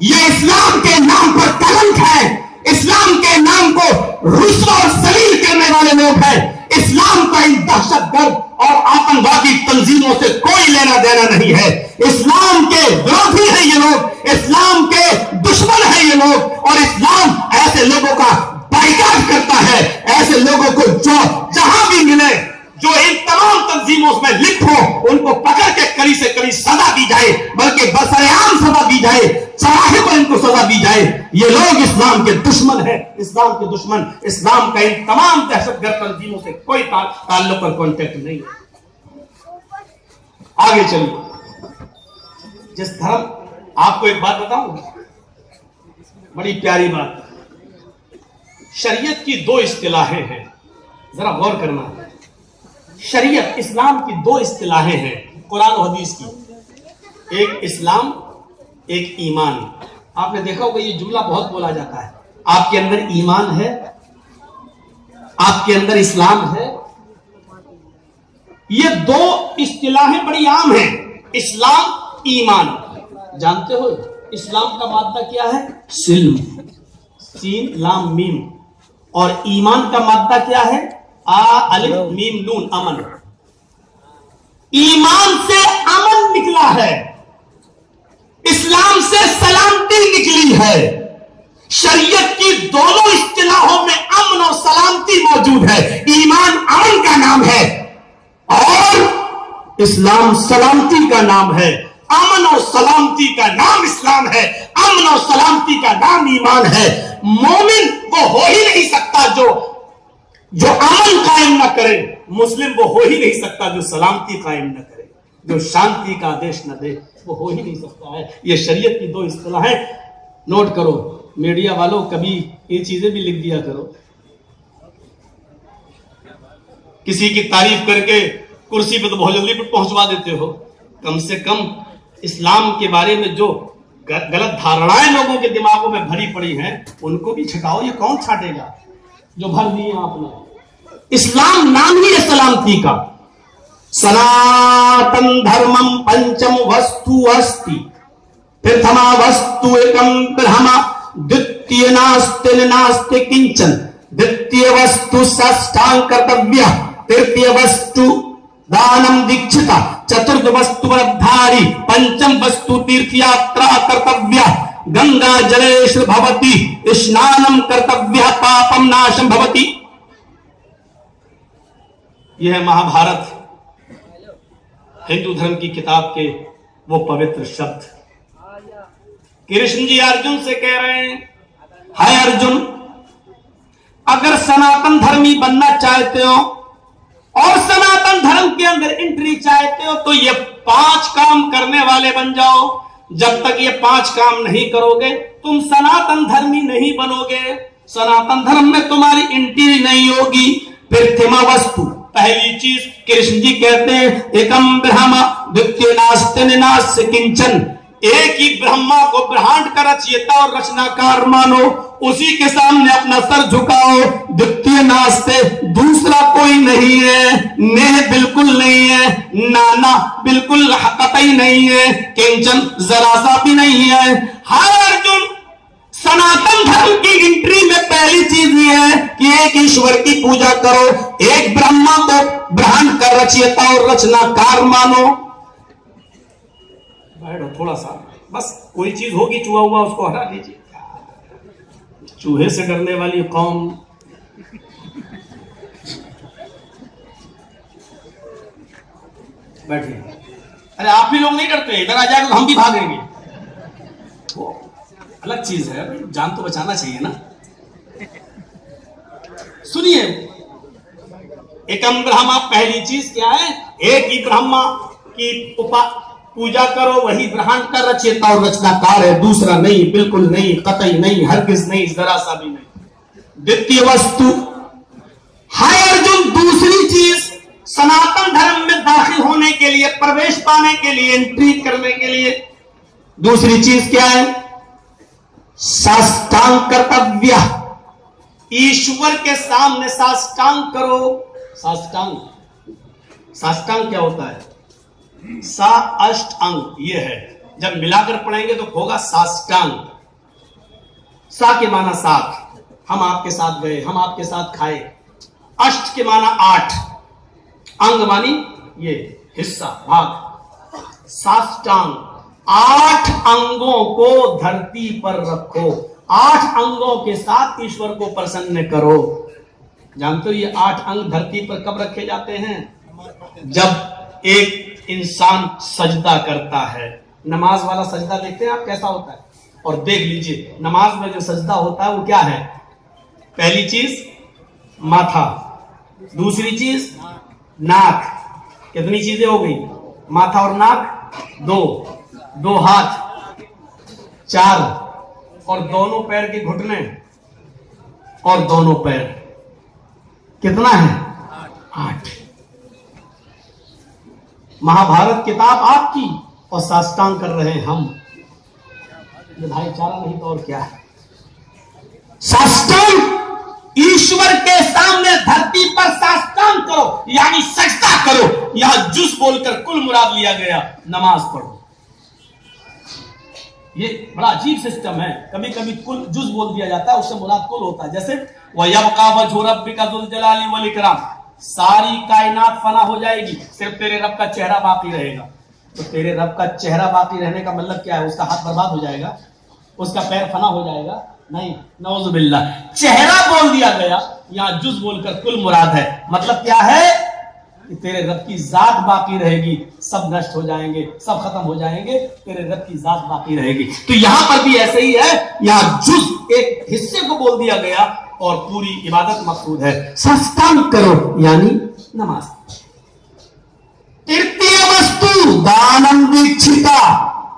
ये इस्लाम के नाम पर कलंक है। इस्लाम के नाम को रुस्वा और जलील करने वाले लोग हैं। इस्लाम का इन दहशतगर्द और आतंकवादी तंजीमों से कोई लेना देना नहीं है। इस्लाम के विरोधी हैं ये लोग, इस्लाम के दुश्मन हैं ये लोग। और इस्लाम ऐसे लोगों का बाइकाट करता है, ऐसे लोगों को जो जहां भी मिले, जो इन तमाम तंजीमों में लिप्त हो, उनको पकड़ के कड़ी से कड़ी सजा दी जाए, बल्कि बसरेआम सजा दी जाए, चौराहे पर इनको सजा दी जाए। ये लोग इस्लाम के दुश्मन हैं, इस्लाम के दुश्मन। इस्लाम का इन तमाम दहशतगर्द तंजीमों से कोई ताल्लुक और कॉन्टेक्ट नहीं है। आगे चलिए, जिस धर्म, आपको एक बात बताऊं, बड़ी प्यारी बात। शरीयत की दो इस्तिलाहें हैं, जरा गौर करना। शरीयत, इस्लाम की दो इस्तिलाहें हैं कुरान और हदीस की, एक इस्लाम, एक ईमान। आपने देखा होगा ये जुमला बहुत बोला जाता है, आपके अंदर ईमान है, आपके अंदर इस्लाम है। ये दो इस्तिलाहें बड़ी आम हैं, इस्लाम, ईमान। जानते हो इस्लाम का मादा क्या है? सिल्म, सीन लाम मीम। और ईमान का मादा क्या है? आ अलिफ मीम नून, अमन। ईमान से अमन निकला है, इस्लाम से सलामती निकली है। शरीयत की दोनों इस्तिलाहों में अमन और सलामती मौजूद है। ईमान अमन का नाम है और इस्लाम सलामती का नाम है। अमन और सलामती का नाम इस्लाम है, अमन और सलामती का नाम ईमान है। मोमिन वो हो ही नहीं सकता जो अमन कायम न करे, मुस्लिम वो हो ही नहीं सकता जो सलामती कायम न करे, जो शांति का आदेश न दे, वो हो ही नहीं सकता है। ये शरीयत की दो इस्तिलाहें नोट करो। मीडिया वालों, कभी ये चीजें भी लिख दिया करो। किसी की तारीफ करके कुर्सी पे तो बहुत जल्दी पहुंचवा देते हो। कम से कम इस्लाम के बारे में जो गलत धारणाएं लोगों के दिमागों में भरी पड़ी हैं, उनको भी छटाओ। ये कौन छाटेगा जो भर दिए आपने? इस्लाम नाम ही है सलामती का। सनातन धर्मम पंचम वस्तु अस्ति, प्रथमा वस्तु एकम ब्रह्म, द्वितीय नास्ति नास्ति किंचन, द्वितीय वस्तु षष्ठांग कर्तव्य, तृतीय वस्तु दानम दीक्षिता, चतुर्थ वस्तु व्रतधारी, पंचम वस्तु तीर्थ यात्रा कर्तव्य, गंगा जलेश भवति स्नानम कर्तव्य पापम नाशम भवति। यह है महाभारत, हिंदू धर्म की किताब के वो पवित्र शब्द। कृष्ण जी अर्जुन से कह रहे हैं, हाय अर्जुन, अगर सनातन धर्मी बनना चाहते हो और सनातन धर्म के अंदर एंट्री चाहते हो तो ये 5 काम करने वाले बन जाओ। जब तक ये 5 काम नहीं करोगे तुम सनातन धर्मी नहीं बनोगे, सनातन धर्म में तुम्हारी एंट्री नहीं होगी। प्रथमा वस्तु, पहली चीज कृष्ण जी कहते हैं, एकम ब्रह्म द्वितीय नास्ति नास्य किंचन, एक ही ब्रह्मा को ब्रह्मांड का रचयिता और रचनाकार मानो, उसी के सामने अपना सर झुकाओ। द्वितीय नास्ते, दूसरा कोई नहीं है, नेह बिल्कुल नहीं है, नाना बिल्कुल कतई नहीं है, किंचन जरा सा भी नहीं है। हाय अर्जुन, सनातन धर्म की एंट्री में पहली चीज ये है कि एक ईश्वर की पूजा करो, एक ब्रह्मा को ब्रह्मांड का रचयिता और रचनाकार मानो। बैठो थोड़ा सा, बस कोई चीज होगी चूहा हुआ उसको हटा दीजिए। चूहे से डरने वाली कौम, बैठिए। अरे आप ही लोग नहीं डरते, इधर आ जाएगा तो हम भी भागेंगे, वो अलग चीज है, जान तो बचाना चाहिए ना। सुनिए, एकम ब्रह्मा, पहली चीज क्या है, एक ही ब्रह्मा की पूजा करो, वही ब्रह्मांड का रचयिता और रचनाकार है, दूसरा नहीं, बिल्कुल नहीं, कतई नहीं, हरगिज नहीं, जरा सा भी नहीं। द्वितीय वस्तु, हाय अर्जुन, दूसरी चीज सनातन धर्म में दाखिल होने के लिए, प्रवेश पाने के लिए, एंट्री करने के लिए दूसरी चीज क्या है, साष्टांग कर्तव्य, ईश्वर के सामने साष्टांग करो। साष्टांग, साष्टांग क्या होता है, सा अष्ट अंग, ये है, जब मिलाकर पढ़ेंगे तो होगा साष्टांग। सा के माना 7, हम आपके साथ गए, हम आपके साथ खाए। अष्ट के माना 8, अंग मानी ये हिस्सा, भाग। साष्टांग, 8 अंगों को धरती पर रखो, 8 अंगों के साथ ईश्वर को प्रसन्न करो। जानते हो ये 8 अंग धरती पर कब रखे जाते हैं, जब एक इंसान सजदा करता है। नमाज वाला सजदा देखते हैं आप कैसा होता है, और देख लीजिए नमाज में जो सजदा होता है वो क्या है, पहली चीज माथा, दूसरी चीज नाक, कितनी चीजें हो गई, माथा और नाक, 2 हाथ, 4, और दोनों पैर के घुटने, और दोनों पैर, कितना है, 8। महाभारत किताब आपकी और साष्टांग कर रहे हैं हम, ये भाईचारा नहीं तो और क्या है। साष्टांग, ईश्वर के सामने धरती पर साष्टांग करो, यानी सजदा करो। यहां जुज बोलकर कुल मुराद लिया गया, नमाज पढ़ो। ये बड़ा अजीब सिस्टम है, कभी कभी कुल जुज बोल दिया जाता है, उससे मुराद कुल होता है। जैसे वयबका वजहु रब्बिका ज़ुल जलाली वल इकराम, सारी कायनात फना हो जाएगी, सिर्फ तेरे रब का चेहरा बाकी रहेगा। तो तेरे रब का चेहरा बाकी रहने का मतलब क्या है, उसका हाथ बर्बाद हो जाएगा, उसका पैर फना हो जाएगा, नहीं, नऊज़ु बिल्लाह। चेहरा बोल दिया गया, यहां जुज बोलकर कुल मुराद है। मतलब क्या है कि तेरे रब की जात बाकी रहेगी, सब नष्ट हो जाएंगे, सब खत्म हो जाएंगे, तेरे रब की जात बाकी रहेगी। तो यहां पर भी ऐसे ही है, यहां जुज एक हिस्से को बोल दिया गया और पूरी इबादत मकसूद है। साष्टांग करो यानी नमाज। तृतीय वस्तु दानम दीक्षिता,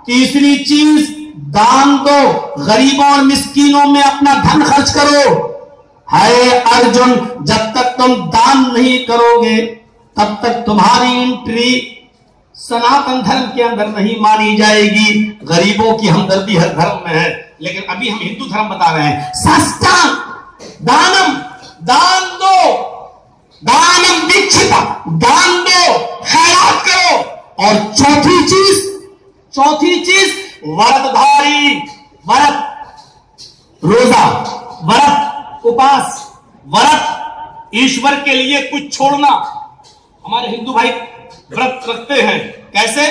तीसरी चीज दान दो, गरीबों और मिस्कीनों में अपना धन खर्च करो। है अर्जुन, जब तक तुम दान नहीं करोगे तब तक तुम्हारी एंट्री सनातन धर्म के अंदर नहीं मानी जाएगी। गरीबों की हमदर्दी हर धर्म में है, लेकिन अभी हम हिंदू धर्म बता रहे हैं। साष्टांग, दानम, दान दो, दानम दीक्षिता, दान दो, खैरात करो। और चौथी चीज व्रतधारी, व्रत, रोजा, व्रत, उपास, व्रत, ईश्वर के लिए कुछ छोड़ना। हमारे हिंदू भाई व्रत रखते हैं, कैसे,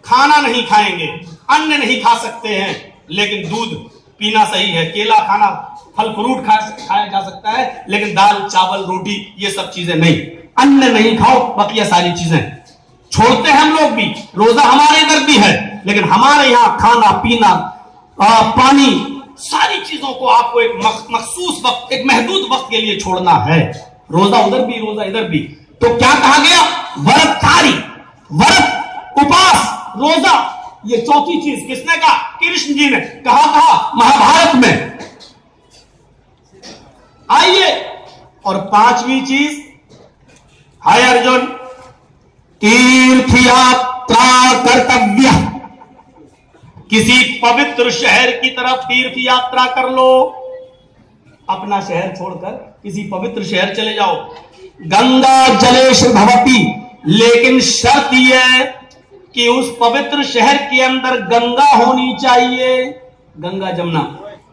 खाना नहीं खाएंगे, अन्न नहीं खा सकते हैं, لیکن دودھ پینا صحیح ہے، کیلا کھانا، پھل فروٹ کھایا جا سکتا ہے، لیکن دال چاول روٹی یہ سب چیزیں نہیں، ان نہیں کھاؤ، بقیہ ساری چیزیں چھوڑتے ہیں ہم لوگ بھی، روزہ ہمارے ادھر بھی ہے، لیکن ہمارے یہاں کھانا پینا پانی ساری چیزوں کو آپ کو ایک مخصوص وقت، ایک محدود وقت کے لیے چھوڑنا ہے، روزہ ادھر بھی روزہ ادھر بھی۔ تو کیا کہا گیا؟ ورت کاری، ورت، اپاس، روزہ، یہ چوتھی چیز کس نے کہا؟ کرشن جی نے کہا مہابھارت میں۔ آئیے، اور پانچویں چیز ہے ارجن، تیرتھ یاترا کرتویہ، کسی پوتر شہر کی طرف تیرتھ یاترا کر لو، اپنا شہر چھوڑ کر کسی پوتر شہر چلے جاؤ۔ گنگا جلیش بھوتی، لیکن شرط یہ ہے کہ اس پوتر شہر کے اندر گنگا ہونی چاہیے، گنگا جمنا،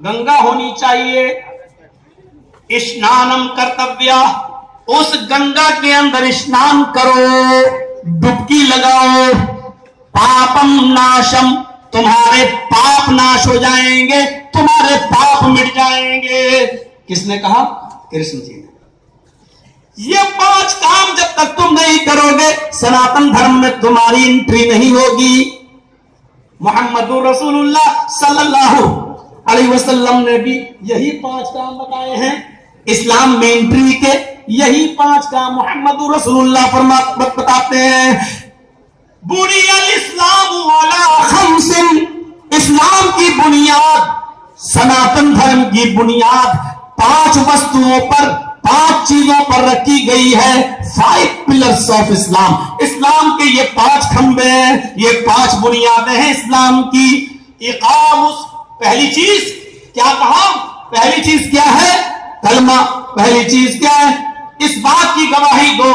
گنگا ہونی چاہیے۔ اسنانم کرتویہ، اس گنگا کے اندر اسنان کرو، ڈبکی لگاؤ۔ پاپم ناشم، تمہارے پاپ ناش ہو جائیں گے، تمہارے پاپ مٹ جائیں گے۔ کس نے کہا؟ کرشن جی نے۔ یہ پانچ کام جب تک تم نہیں کرو گے، سناتن دھرم میں تمہاری انٹری نہیں ہوگی۔ محمد رسول اللہ صلی اللہ علیہ وسلم نے بھی یہی پانچ کام بتائے ہیں، اسلام میں انٹری کے یہی پانچ کام محمد رسول اللہ بتاتے ہیں۔ بنی الاسلام علی خمس، اسلام کی بنیاد، سناتن دھرم کی بنیاد پانچ وستوؤں پر، پانچ چیزوں پر رکھی گئی ہے۔ 5 pillars of اسلام، اسلام کے یہ 5 کھمبے ہیں، یہ 5 بنیادیں ہیں اسلام کی۔ اقام، پہلی چیز کیا کہا؟ پہلی چیز کیا ہے؟ کلمہ۔ پہلی چیز کیا ہے؟ اس بات کی گواہی دو،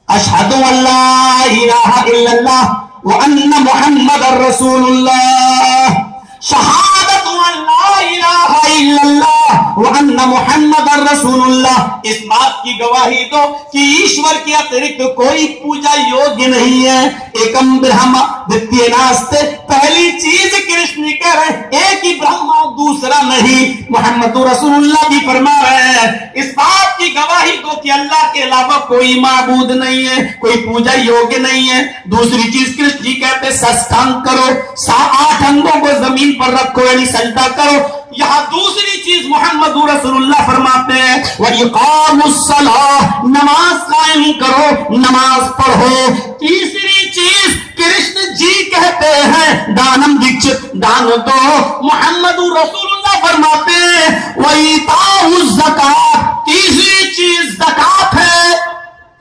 اشہد ان لا الہ الا اللہ وان محمد رسول اللہ، شہادت ان لا الہ الا اللہ وان محمد رسول اللہ، اس بات کی گواہی دو کہ ایشور کے اترکت کوئی پوجا یوگی نہیں ہے۔ ایکم برہما دتیہ ناستے، پہلی چیز کرشن کہہ رہے ہیں ایک ہی برہما، دوسرا نہیں۔ محمد رسول اللہ بھی فرما رہے ہیں اس بات کی گواہی دو کہ اللہ کے علاوہ کوئی معبود نہیں ہے، کوئی پوجا یوگی نہیں ہے۔ دوسری چیز کرشن جی کہتے ہیں سستانگ کرو، 8 انگوں کو زمین پر رکھو، یعنی سجدہ کرو۔ یہاں دوسری چیز محمد رسول اللہ فرماتے ہیں وَإِقَامُ الصَّلَاةِ، نماز قائم کرو، نماز پڑھو۔ تیسری چیز کرشن جی کہتے ہیں دانم دکچ، دان دو، محمد رسول اللہ فرماتے ہیں وَإِيتَاءُ الزَّكَاةِ، تیسری چیز زکات ہے۔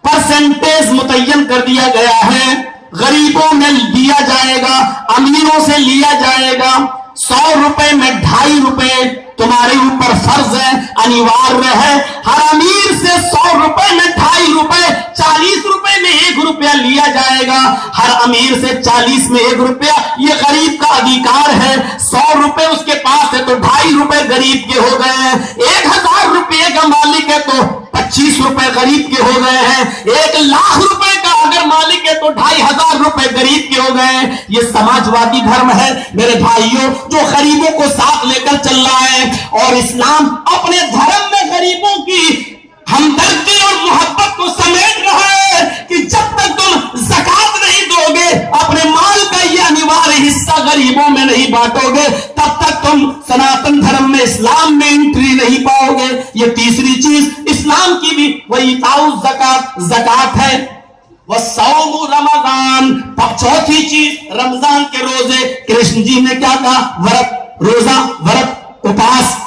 پرسنٹیج متعین کر دیا گیا ہے، غریبوں میں دیا جائے گا، امیروں سے لیا جائے گا۔ 100 روپے میں 2.5 روپے تمہارے اوپر فرض ہے، انیواریہ ہے۔ ہر امیر سے 100 روپے میں 2.5 روپے، 40 روپے میں 1 روپیہ لیا جائے گا۔ ہر امیر سے 40 میں 1 روپیہ، یہ غریب کا ادھیکار ہے۔ 100 روپے اس کے پاس ہے تو 2.5 روپے غریب کے ہو گئے ہیں۔ 1000 روپے کا مالک ہے تو 25 روپے غریب کے ہو گئے ہیں۔ 1,00,000 روپے کا اگر مالک ہے تو 2,500 روپے غریب کے ہو گئے ہیں۔ یہ سماجوادی دھرم ہے میرے بھائیوں، جو غریبوں کو ساتھ لے کر چل رہا ہے، اور اسلام اپنے دھرم میں غریبوں کی ہمدردی اور محبت کو سمیٹ رہا ہے کہ جب تک تم زکات نہیں دو گے، اپنے مال کا یہ انیواریہ حصہ غریبوں میں نہیں بانٹو گے، تب تک تم سناتن دھرم میں اسلام میں انٹری نہیں پاؤ گے۔ یہ تیسری چیز اسلام کی بھی وَإِيتَاءُ الزَّكَاةِ، زکات ہے۔ وَالصَّوْمُ رمضان، چوتھی چیز رمضان کے روزے۔ کرشن جی نے کیا کہا؟ ورت، روزہ، ورت، اپاس۔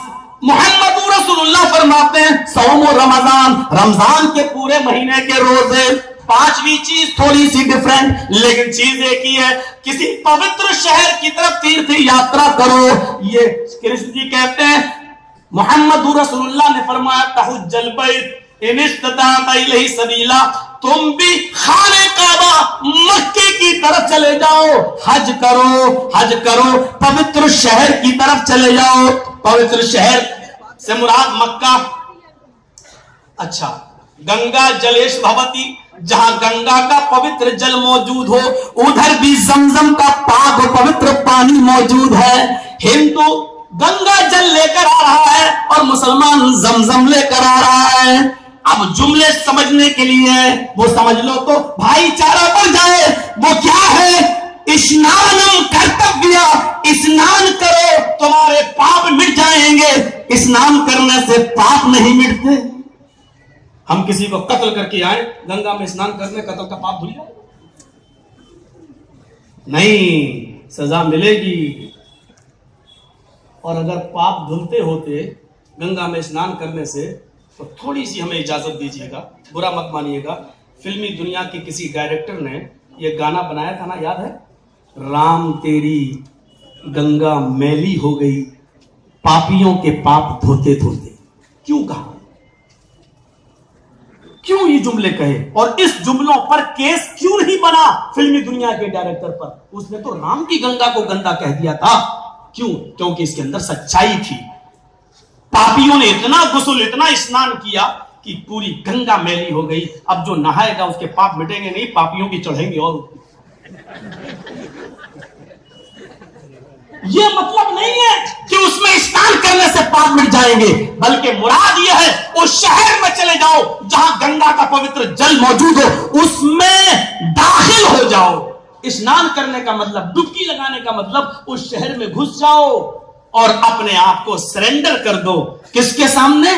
محمد رسول اللہ فرماتے ہیں صوم رمضان، رمضان کے پورے مہینے کے روزے۔ پانچویں چیز تھوڑی سی ڈیفرنٹ، لیکن چیز ایک ہی ہے، کسی پوتر شہر کی طرف تیرتھ یاترا کرو۔ یہ کرشن جی کہتے ہیں محمد رسول اللہ نے فرمایا تحج البیت ان استطعت الیہ سبیلا، تم بھی خانہ کعبہ مکے کی طرف چلے جاؤ، حج کرو، حج کرو، پوتر شہر کی طرف چلے جاؤ۔ پوتر شہر سے مراد مکہ۔ اچھا، گنگا جلیش بھوتی، جہاں گنگا کا پوتر جل موجود ہو، ادھر بھی زمزم کا پاک و پوتر پانی موجود ہے۔ हिंदू गंगा जल लेकर आ रहा है और मुसलमान जमजम लेकर आ रहा है। अब जुमले समझने के लिए वो समझ लो तो भाईचारा बढ़ जाए। वो क्या है? स्नानम कर्तव्य, स्नान करो तुम्हारे पाप मिट जाएंगे। स्नान करने से पाप नहीं मिटते। हम किसी को कत्ल करके आए, गंगा में स्नान करने कत्ल का पाप धुल जाए? नहीं, सजा मिलेगी। और अगर पाप धुलते होते गंगा में स्नान करने से तो थोड़ी सी हमें इजाजत दीजिएगा, बुरा मत मानिएगा। फिल्मी दुनिया के किसी डायरेक्टर ने यह गाना बनाया था ना, याद है? राम तेरी गंगा मैली हो गई, पापियों के पाप धोते धोते। क्यों कहा? क्यों ये जुमले कहे? और इस जुमलों पर केस क्यों नहीं बना फिल्मी दुनिया के डायरेक्टर पर? उसने तो राम की गंगा को गंदा कह दिया था। क्यों? क्योंकि इसके अंदर सच्चाई थी। पापियों ने इतना गुस्ल, इतना स्नान किया कि पूरी गंगा मैली हो गई। अब जो नहाएगा उसके पाप मिटेंगे नहीं, पापियों की चढ़ेंगे। और ये मतलब नहीं है कि उसमें स्नान करने से पाप मिट जाएंगे, बल्कि मुराद यह है उस शहर में चले जाओ जहां गंगा का पवित्र जल मौजूद हो, उसमें दाखिल हो जाओ। स्नान करने का मतलब, डुबकी लगाने का मतलब उस शहर में घुस जाओ और अपने आप को सरेंडर कर दो। किसके सामने?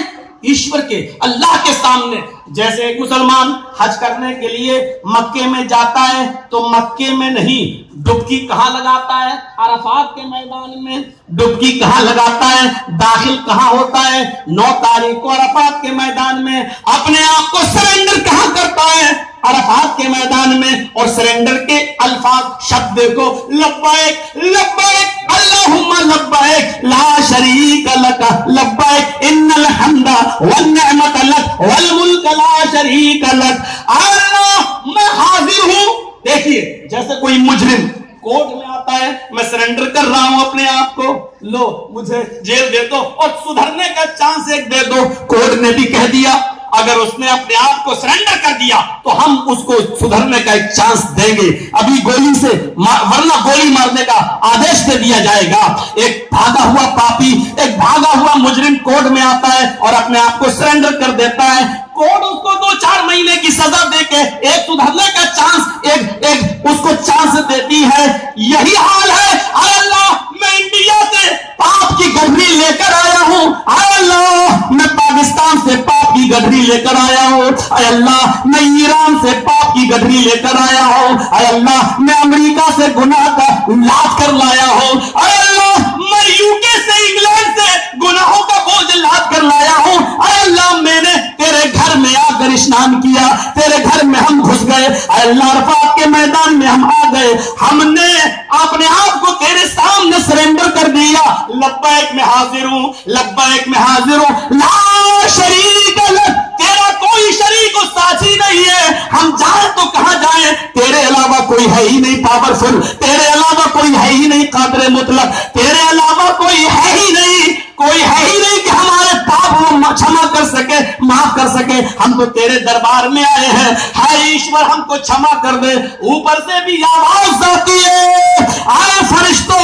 ईश्वर के, अल्लाह के सामने। जैसे एक मुसलमान हज करने के लिए मक्के में जाता है तो मक्के में नहीं, डुबकी कहां लगाता है? अरफात के मैदान में। डुबकी कहां लगाता है? दाखिल कहां होता है? 9 तारीख को अरफात के मैदान में। अपने आप को सरेंडर कहां करता है? अरफात के मैदान में। और सरेंडर के अल्फाज, शब्द देखो, लब्बैक लब्बैक अल्लाहुम्मा लब्बैक ला शरीक लक लब्बैक इन्नल हम्दा वन निअमत लक वल मुल्क ला शरीक लक। अल्लाह मैं हाजिर हूं। देखिए, जैसे कोई मुजरिम कोर्ट में आता है, मैं सरेंडर कर रहा हूं अपने आप को, लो मुझे जेल दे दो और सुधरने का चांस एक दे दो। कोर्ट ने भी कह दिया अगर उसने अपने आप को सरेंडर कर दिया तो हम उसको सुधरने का एक चांस देंगे, अभी गोली से वरना गोली मारने का आदेश दे दिया जाएगा। एक भागा हुआ पापी, एक भागा हुआ मुजरिम कोर्ट में आता है और अपने आप को सरेंडर कर देता है। कोर्ट उसको 2-4 महीने की सजा देके एक सुधरने का चांस, एक उसको चांस देती है। यही हाल है। अल्लाह, मैं इंडिया से पाप की गठरी लेकर आया हूं। अल्लाह, मैं पाकिस्तान से पाप की गठरी लेकर आया हूं। अल्लाह, मैं ईरान से पाप की गठरी लेकर आया हूं। अल्लाह, मैं अमेरिका से गुनाह का लाद कर लाया हूं। अल्लाह, मैं यूके से, इंग्लैंड से गुनाहों का बोझ लाद कर लाया हूं। अल्लाह, मैंने तेरे घर में आकर स्नान किया, तेरे घर में हम घुस गए। अल्लाह, अरफात के मैदान में हम आ गए, हमने अपने आप को तेरे सामने सरेंडर कर दिया। लब्बैक में हाजिर हूं, लब्बैक में हाजिर हूं, ला शरीक लक, तेरा कोई शरीक और साथी नहीं है। हम जाए तो कहां जाए? तेरे अलावा कोई है ही नहीं पावरफुल, तेरे अलावा कोई है ही नहीं कादिर मुतलक, तेरे अलावा कोई है ही नहीं, कोई है ही नहीं कि हमारे पाप वो क्षमा कर सके, माफ कर सके। हम तो तेरे दरबार में आए हैं, हाय ईश्वर हमको क्षमा कर दे। ऊपर से भी आवाज आती है, आए फरिश्तों,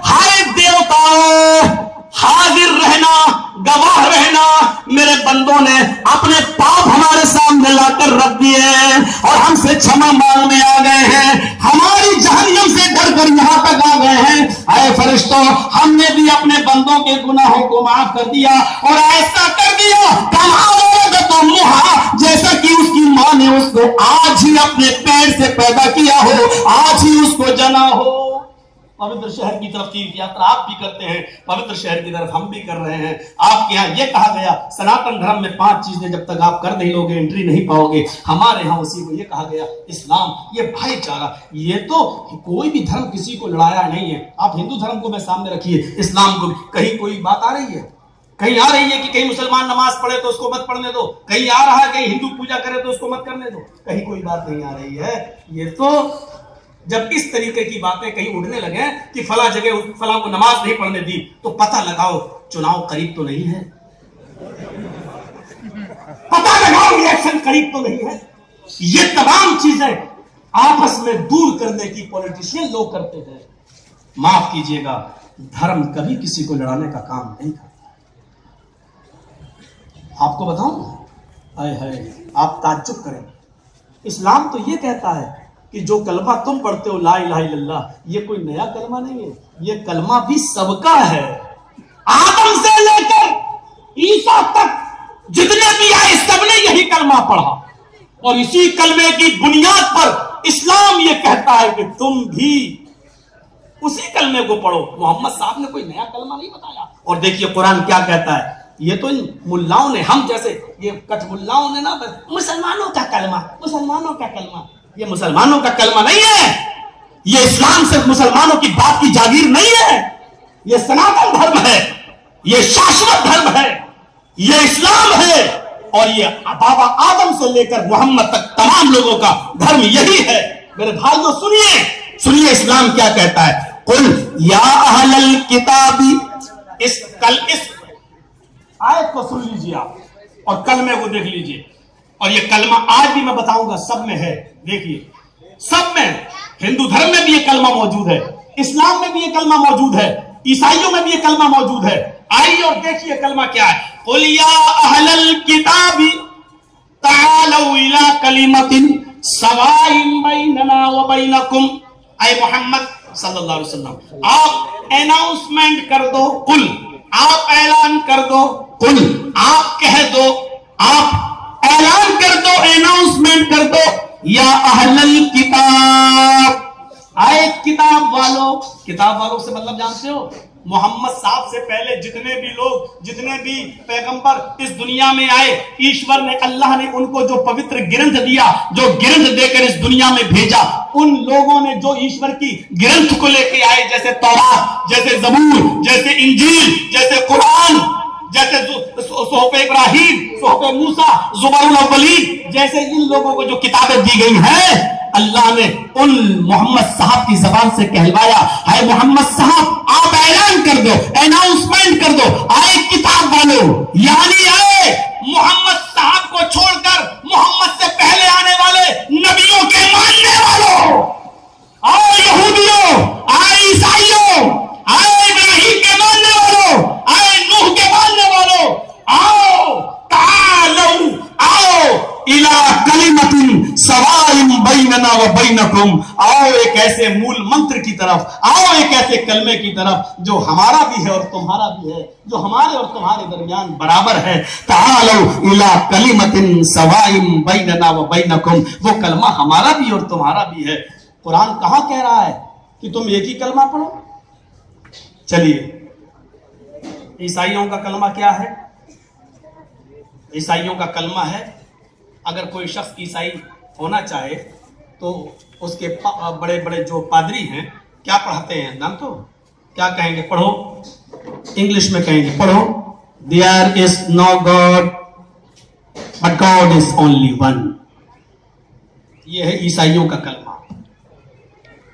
हाय देवताओं, हाजिर रहना, गवाह रहना, मेरे बंदों ने अपने पाप हमारे सामने लाकर रख दिए और हमसे क्षमा मांगने आ गए हैं, हमारी जहन्नम से डर कर यहां तक आ गए हैं। ऐ फरिश्तों, हमने भी अपने बंदों के गुनाहों को माफ कर दिया और ऐसा कर दिया तो मुहा, जैसा कि उसकी मां ने उसको आज ही अपने पेट से पैदा किया हो, आज ही उसको जना हो। पवित्र शहर की तरफ तीर्थ यात्रा आप भी करते हैं, पवित्र शहर की तरफ हम भी कर रहे हैं। आपके यहाँ यह कहा गया, सनातन धर्म में 5 चीजें जब तक आप कर नहीं लोगे एंट्री नहीं पाओगे। हमारे यहाँ उसी को यह कहा गया, इस्लाम, ये भाईचारा। ये तो कोई भी धर्म किसी को लड़ाया नहीं है। आप हिंदू धर्म को मैं सामने रखिए, इस्लाम को, कहीं कोई बात आ रही है? कहीं आ रही है कि कहीं मुसलमान नमाज पढ़े तो उसको मत पढ़ने दो? कहीं आ रहा है कहीं हिंदू पूजा करे तो उसको मत करने दो? कहीं कोई बात नहीं आ रही है। ये तो जब इस तरीके की बातें कहीं उड़ने लगे कि फला जगह फला को नमाज नहीं पढ़ने दी, तो पता लगाओ चुनाव करीब तो नहीं है, पता लगाओ इलेक्शन करीब तो नहीं है। ये तमाम चीजें आपस में दूर करने की पॉलिटिशियन लोग करते हैं। माफ कीजिएगा, धर्म कभी किसी को लड़ाने का काम नहीं करता। आपको बताऊं, हाय हाय, आप ताज्जुब करें, इस्लाम तो ये कहता है कि जो कलमा तुम पढ़ते हो ला इलाहा इल्लल्लाह, ये कोई नया कलमा नहीं है, ये कलमा भी सबका है। आदम से लेकर ईसा तक जितने भी आए सबने यही कलमा पढ़ा, और इसी कलमे की बुनियाद पर इस्लाम ये कहता है कि तुम भी उसी कलमे को पढ़ो। मोहम्मद साहब ने कोई नया कलमा नहीं बताया। और देखिए कुरान क्या कहता है, ये तो इन मुल्लाओं ने, हम जैसे ये कठमुल्लाओं ने ना, मुसलमानों का कलमा, मुसलमानों का कलमा, ये मुसलमानों का कलमा नहीं है। ये इस्लाम से मुसलमानों की बात की जागीर नहीं है। ये सनातन धर्म है, ये शाश्वत धर्म है, ये इस्लाम है, और ये बाबा आदम से लेकर मोहम्मद तक तमाम लोगों का धर्म यही है। मेरे भाइयों सुनिए, सुनिए इस्लाम क्या कहता है। कुल या अहलल किताबी, इस आयत को सुन लीजिए आप, और कलमे को देख लीजिए। और ये कलमा आज भी मैं बताऊंगा सब में है। देखिए सब में, हिंदू धर्म में भी ये कलमा मौजूद है, इस्लाम में भी ये कलमा मौजूद है, ईसाइयों में भी ये कलमा मौजूद है। आइए और देखिए कलमा क्या है। कुल या अहलल किताबी तालू इला कलिमतिन सवाइन बैनना व बैनकुम। ऐ मोहम्मद सल्लल्लाहु अलैहि वसल्लम, आप अनाउंसमेंट कर दो, कुल आप ऐलान कर दो, कुल आप कह दो, आप ऐलान कर दो, अनाउंसमेंट कर दो, या अहलल किताब, आए किताब वालों। किताब वालों से मतलब जानते हो, मोहम्मद साहब से पहले जितने भी लोग, जितने भी पैगंबर इस दुनिया में आए, ईश्वर ने, अल्लाह ने उनको जो पवित्र ग्रंथ दिया, जो ग्रंथ देकर इस दुनिया में भेजा, उन लोगों ने जो ईश्वर की ग्रंथ को लेके आए, जैसे तौरात, जैसे जबूर, जैसे इंजील, जैसे कुरान, जैसे सोहफ़ इब्राहिम, सोहफ़ मूसा, ज़ुबरुल अव्वलीन, जैसे इन लोगों को जो किताबें दी गई हैं, अल्लाह ने उन मोहम्मद साहब की जबान से कहलवाया है, मोहम्मद साहब आप ऐलान कर दो, अनाउंसमेंट कर दो, आए किताब वालों, यानी आए मोहम्मद साहब को छोड़कर मोहम्मद से पहले आने वाले नबियों के मानने वालों, आओ यहूदियों, आए ईसाइयों, आए इब्राहिम के मानने वालों, आए नूह के मानने वालों, आओ तालू, आओ इला कलिमतिन सवाइन बैनना व बैनकुम, आओ एक ऐसे मूल मंत्र की तरफ, आओ एक ऐसे कलमे की तरफ जो हमारा भी है और तुम्हारा भी है, जो हमारे और तुम्हारे दरमियान बराबर है। तालू इला कलिमतिन सवाइन बैनना व बैनकुम, वो कलमा हमारा भी और तुम्हारा भी है। कुरान कहां कह रहा है कि तुम एक ही कलमा पढ़ो? चलिए, ईसाइयों का कलमा क्या है? ईसाइयों का कलमा है, अगर कोई शख्स ईसाई होना चाहे तो उसके बड़े बड़े जो पादरी हैं क्या पढ़ाते हैं जानते हो? क्या कहेंगे? पढ़ो, इंग्लिश में कहेंगे, पढ़ो, there is no God but God is only one. यह है ईसाइयों का कलमा।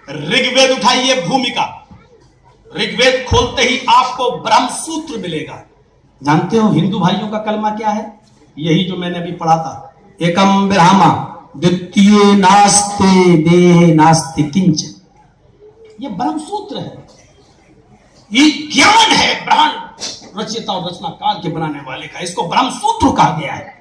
ऋग्वेद उठाइए, भूमिका, ऋग्वेद खोलते ही आपको ब्रह्मसूत्र मिलेगा। जानते हो हिंदू भाइयों का कलमा क्या है? यही जो मैंने अभी पढ़ा था, एकम ब्रह्मा द्वितीय नास्ते देह नास्ते किंचन। ये ब्रह्मसूत्र है, ये ज्ञान है ब्रह्मांड रचयिता और रचनाकाल के बनाने वाले का, इसको ब्रह्मसूत्र कहा गया है।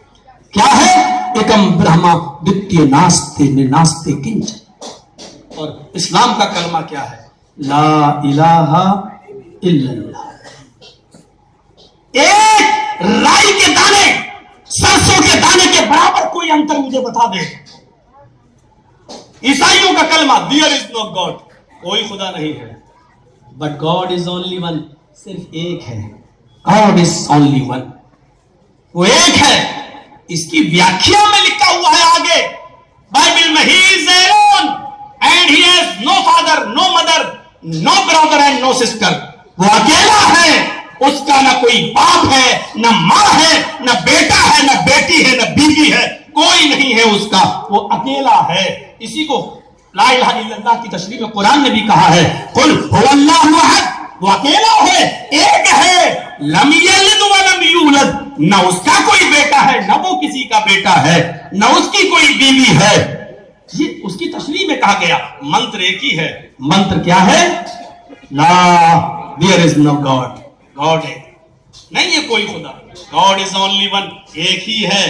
क्या है? एकम ब्रह्मा द्वितीय नास्ते नास्ते किंचन। और इस्लाम का कलमा क्या है? ला इलाहा इल्लल्लाह। एक राई के दाने, सरसों के दाने के बराबर कोई अंतर मुझे बता दे। ईसाइयों का कलमा, देयर इज नो गॉड, कोई खुदा नहीं है, but God is only one, सिर्फ एक है, गॉड इज ओनली वन, वो एक है। इसकी व्याख्या में लिखा हुआ है आगे बाइबल में, he is alone and he has no father, no mother, no brother and no sister. वो अकेला है, उसका ना कोई बाप है, ना मां है, ना बेटा है, ना बेटी है, ना बीवी है, कोई नहीं है उसका, वो अकेला है। इसी को ला इलाहा इल्लल्लाह की तशरीह में कुरान ने भी कहा है, कुल हुवल्लाहु अहद, वो अकेला है, एक है, लम यलिद व लम यूलद, ना उसका कोई बेटा है, ना वो किसी का बेटा है, ना उसकी कोई बीवी है। ये उसकी तशरीह में कहा गया। मंत्र एक ही है। मंत्र क्या है? ला, there is no god, god है नहीं है कोई खुदा, गॉड इज ओनली वन, एक ही है।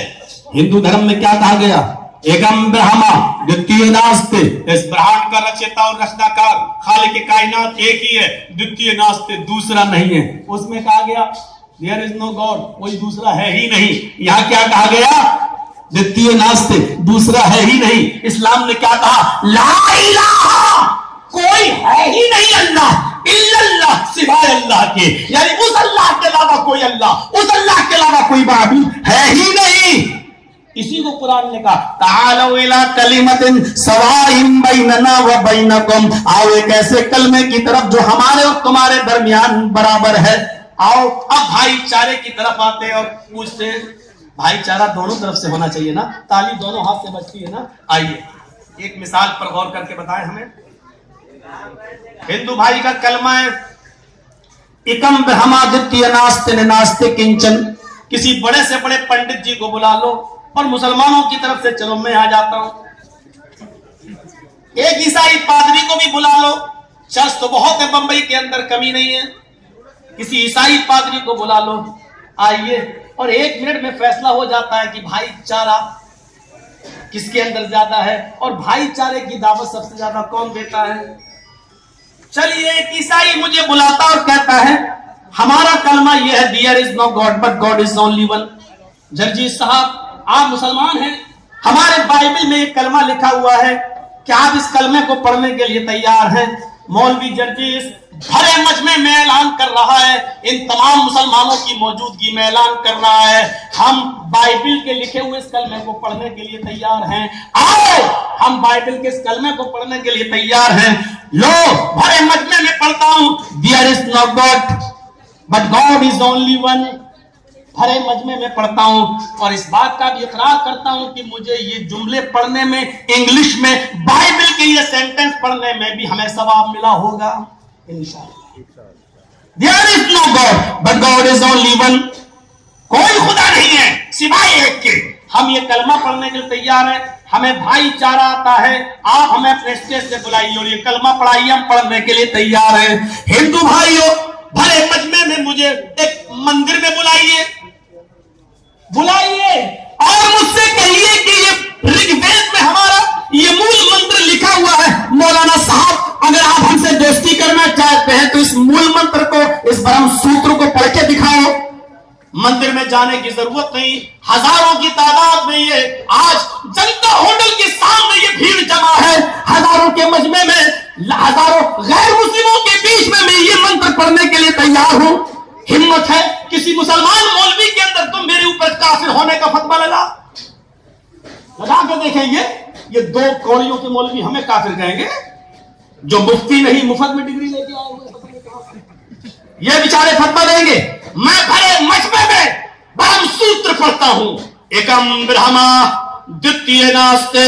हिंदू धर्म में क्या कहा गया? एकम ब्रह्मा द्वितीय नास्ते, इस ब्रह्मांड का रचयिता और रचनाकार खालिक कायनात एक ही है, द्वितीय नास्ते, दूसरा नहीं है। उसमें कहा गया देयर इज नो गॉड, कोई दूसरा है ही नहीं। यहां क्या कहा गया? द्वितीय नास्ते, दूसरा है ही नहीं। इस्लाम ने क्या कहा? ला इलाहा, कोई है ही नहीं अल्लाह इल्लल्लाह, सिवाय अल्लाह के, यानी उस अल्लाह के अलावा कोई अल्लाह, उस अल्लाह के अलावा कोई माबूद है ही नहीं। इसी को कुरान ने कहा तालौ इला कलिमतिन सवाइन बैनना व बैनकुम, आओ एक ऐसे कलमे की तरफ जो हमारे और तुम्हारे दरमियान बराबर है। आओ अब भाईचारे की तरफ आते और पूछते, भाईचारा दोनों तरफ से होना चाहिए ना, ताली दोनों हाथ से बजती है ना। आइए एक मिसाल पर गौर करके बताएं हमें। हिंदू भाई का कलमा है एकम ब्रह्मा द्वितीय नास्ते नास्ते किंचन। किसी बड़े से बड़े पंडित जी को बुला लो और मुसलमानों की तरफ से चलो मैं आ जाता हूं। एक ईसाई पादरी को भी बुला लो, चर्च तो बहुत है बंबई के अंदर, कमी नहीं है। किसी ईसाई पादरी को बुला लो, आइए, और 1 मिनट में फैसला हो जाता है कि भाईचारा किसके अंदर ज्यादा है और भाईचारे की दावत सबसे ज्यादा कौन देता है। चलिए एक ईसाई मुझे बुलाता और कहता है हमारा कलमा यह है there is no God but God is only one. जर्जी साहब आप मुसलमान हैं, हमारे बाइबल में एक कलमा लिखा हुआ है, क्या आप इस कलमे को पढ़ने के लिए तैयार हैं? मौलवी जर्जीस भरे मजमे में ऐलान कर रहा है, इन तमाम मुसलमानों की मौजूदगी में ऐलान कर रहा है, हम बाइबल के लिखे हुए इस कलमे को पढ़ने के लिए तैयार हैं। आओ हम बाइबल के इस कलमे को पढ़ने के लिए तैयार हैं। लो भरे मजमे में पढ़ता हूं there is no God but God is only one. भरे मजमे में पढ़ता हूं और इस बात का भी इकरार करता हूं कि मुझे ये जुमले पढ़ने में, इंग्लिश में बाइबल के ये सेंटेंस पढ़ने में भी हमें सवाब मिला होगा इंशाअल्लाह। There is no God but God is only one, कोई खुदा नहीं है सिवाय एक के। हम ये कलमा पढ़ने के लिए तैयार हैं, हमें भाईचारा आता है, आप हमें अपने स्टेज से बुलाइए और ये कलमा पढ़ाइए, हम पढ़ने के लिए तैयार हैं। हिंदू भाइयों भरे मजमे में मुझे एक मंदिर में बुलाइए और मुझसे कहिए कि ये ऋग्वेद में हमारा ये मूल मंत्र लिखा हुआ है। मौलाना साहब अगर आप हमसे दोस्ती करना चाहते हैं तो इस मूल मंत्र को, इस ब्रह्म सूत्र को पढ़ के दिखाओ। मंदिर में जाने की जरूरत नहीं, हजारों की तादाद में ये आज जनता होटल के सामने ये भीड़ जमा है, हजारों के मजमे में, हजारों गैर मुस्लिमों के बीच में मैं ये मंत्र पढ़ने के लिए तैयार हूं। हिम्मत है किसी मुसलमान मौलवी के अंदर तुम मेरे ऊपर काफिर होने का फतवा लगा के देखेंगे, ये 2 कौड़ियों के मौलवी हमें काफिर कहेंगे जो मुफ्ती नहीं मुफ्त में डिग्री लेके आए हुए, ये बेचारे फतवा देंगे। मैं भरे मजमे में ब्रह्म सूत्र पढ़ता हूं, एकम ब्रह्मा द्वितीय नास्ते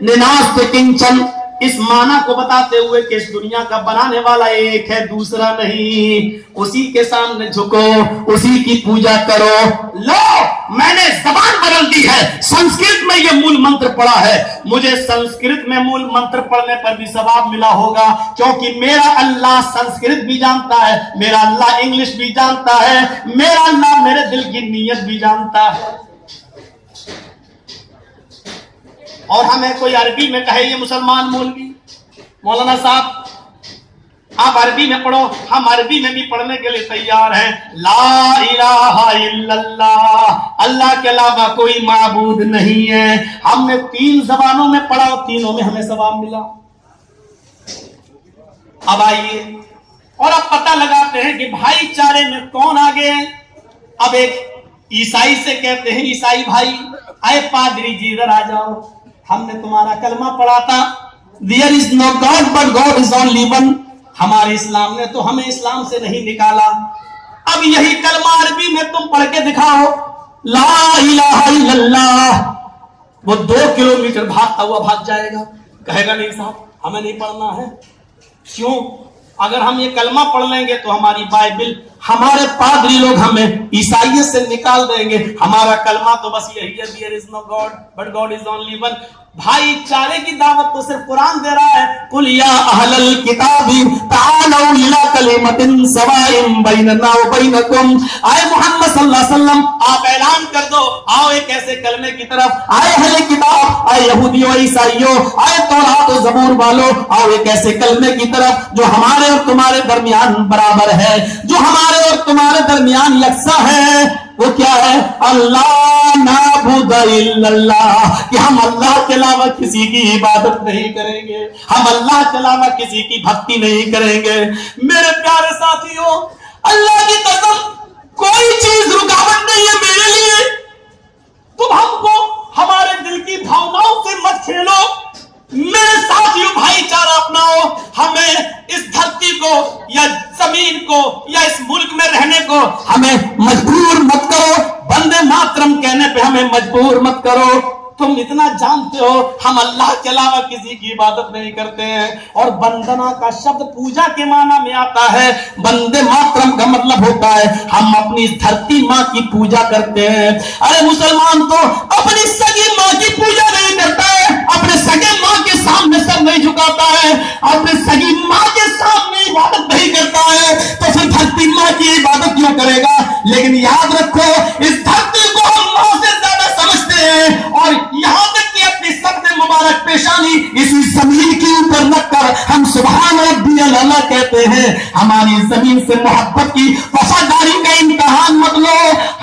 निनास्ते किंचन, इस माना को बताते हुए कि इस दुनिया का बनाने वाला एक है, दूसरा नहीं, उसी के सामने झुको, उसी की पूजा करो। लो मैंने जबान बदल दी है, संस्कृत में ये मूल मंत्र पढ़ा है, मुझे संस्कृत में मूल मंत्र पढ़ने पर भी सवाब मिला होगा, क्योंकि मेरा अल्लाह संस्कृत भी जानता है, मेरा अल्लाह इंग्लिश भी जानता है, मेरा अल्लाह मेरे दिल की नीयत भी जानता है। और हमें कोई अरबी में कहे ये मुसलमान मौलवी, मौलाना साहब आप अरबी में पढ़ो, हम अरबी में भी पढ़ने के लिए तैयार हैं। ला इलाहा इल्लल्लाह, अल्लाह के अलावा कोई माबूद नहीं है। हमने 3 जबानों में पढ़ा और तीनों में हमें सवाब मिला। अब आइए और अब पता लगाते हैं कि भाईचारे में कौन आगे है। अब एक ईसाई से कहते हैं, ईसाई भाई आए पादरी जी इधर आ जाओ, हमने तुम्हारा कलमा पढ़ा था, there is no God but God is only one. हमारे इस्लाम ने तो हमें इस्लाम से नहीं निकाला, अब यही कलमा अरबी में तुम पढ़ के दिखाओ, ला इलाहा इल्लल्लाह। वो 2 किलोमीटर भागता हुआ भाग जाएगा, कहेगा नहीं साहब हमें नहीं पढ़ना है। क्यों? अगर हम ये कलमा पढ़ लेंगे तो हमारी बाइबल ہمارے پادری لوگ ہمیں عیسائیت سے نکال دیں گے. ہمارا کلمہ تو بس یہی ہے, there is no God but God is only one. بھائی چارے کی دعوت تو صرف قرآن دے رہا ہے. قل یا اہل الکتاب تعالوا الی کلمۃ سواء بیننا وبینکم. آئے محمد صلی اللہ علیہ وسلم آپ اعلان کر دو, آؤ ایک ایسے کلمے کی طرف. آئے اہل کتاب, آئے یہودیوں عیسائیوں, آئے تورات و زبور والو, آؤ ایک ایسے کلمے کی طرف جو ہمارے اور تمہارے درمیان برابر ہے, جو ہمارے اور تمہارے درمیان یکساں ہے. وہ کیا ہے؟ اللہ نعبد الا اللہ, کہ ہم اللہ کے علاوہ کسی کی عبادت نہیں کریں گے, ہم اللہ کے علاوہ کسی کی بھکتی نہیں کریں گے. میرے پیارے ساتھیوں, اللہ کی قسم کوئی چیز رکاوٹ نہیں ہے میرے لیے. تم ہم کو ہمارے دل کی بھاوناؤں سے مت کھیلو. میرے ساتھیوں بھائی چارہ اپناؤ. ہمیں اس دھرتی کو یا زمین کو یا اس ملک میں رہنے کو ہمیں مجبور مت کرو. بندے ماترم کہنے پہ ہمیں مجبور مت کرو. تم اتنا جانتے ہو ہم اللہ کے علاوہ کسی کی عبادت نہیں کرتے ہیں. اور بندنا کا شبد پوجا کے معنی میں آتا ہے. بندے ماترم کا مطلب ہوتا ہے ہم اپنی دھرتی ماں کی پوجا کرتے ہیں. ارے مسلمان تو اپنی سگی ماں کی پوجا نہیں کرتا ہے, اپنے سگے ماں کے سامنے سر نہیں جھکاتا ہے, اپنے سگی ماں کے سامنے عبادت نہیں کرتا ہے, تو پھر دھرتی ماں کی عبادت کیوں کرے گا؟ لیکن یاد رکھو اس دھرتی کو ہم ماں سے زیادہ سمجھتے ہیں, اور یہاں تک کہ اپنی سب سے مبارک پیشانی اسی زمین کے اوپر رکھ کر ہم سبحان ربی الاعلیٰ کہتے ہیں. ہماری زمین سے محبت کی وفاداری کا امتحان مت لو,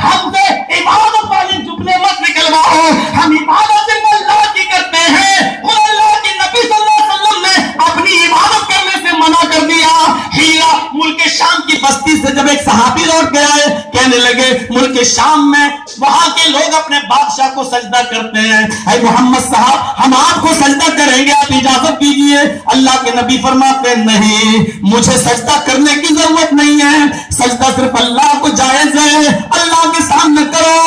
ہم سے عبادت والے جملے مت نکلواؤ. ہم عبادت اللہ کی کرتے ہیں, اور اللہ کے نبی صلی اللہ علیہ وسلم نے اپنی عبادت کرنے سے منع کر دیا. ہیرا ملک شام کی بستی سے جب ایک صحابی لوٹ کے آئے, کہنے لگے ملک شام میں وہاں کے لوگ اپنے بادشاہ کو سجدہ کرتے ہیں, اے محمد صاحب ہم آپ کو سجدہ کریں گے, آپ اجازت دیجئے. اللہ کے نبی فرماتے نہیں, مجھے سجدہ کرنے کی ضرورت نہیں ہے, سجدہ صرف اللہ کو جائز ہے, اللہ کے سامنے کرو.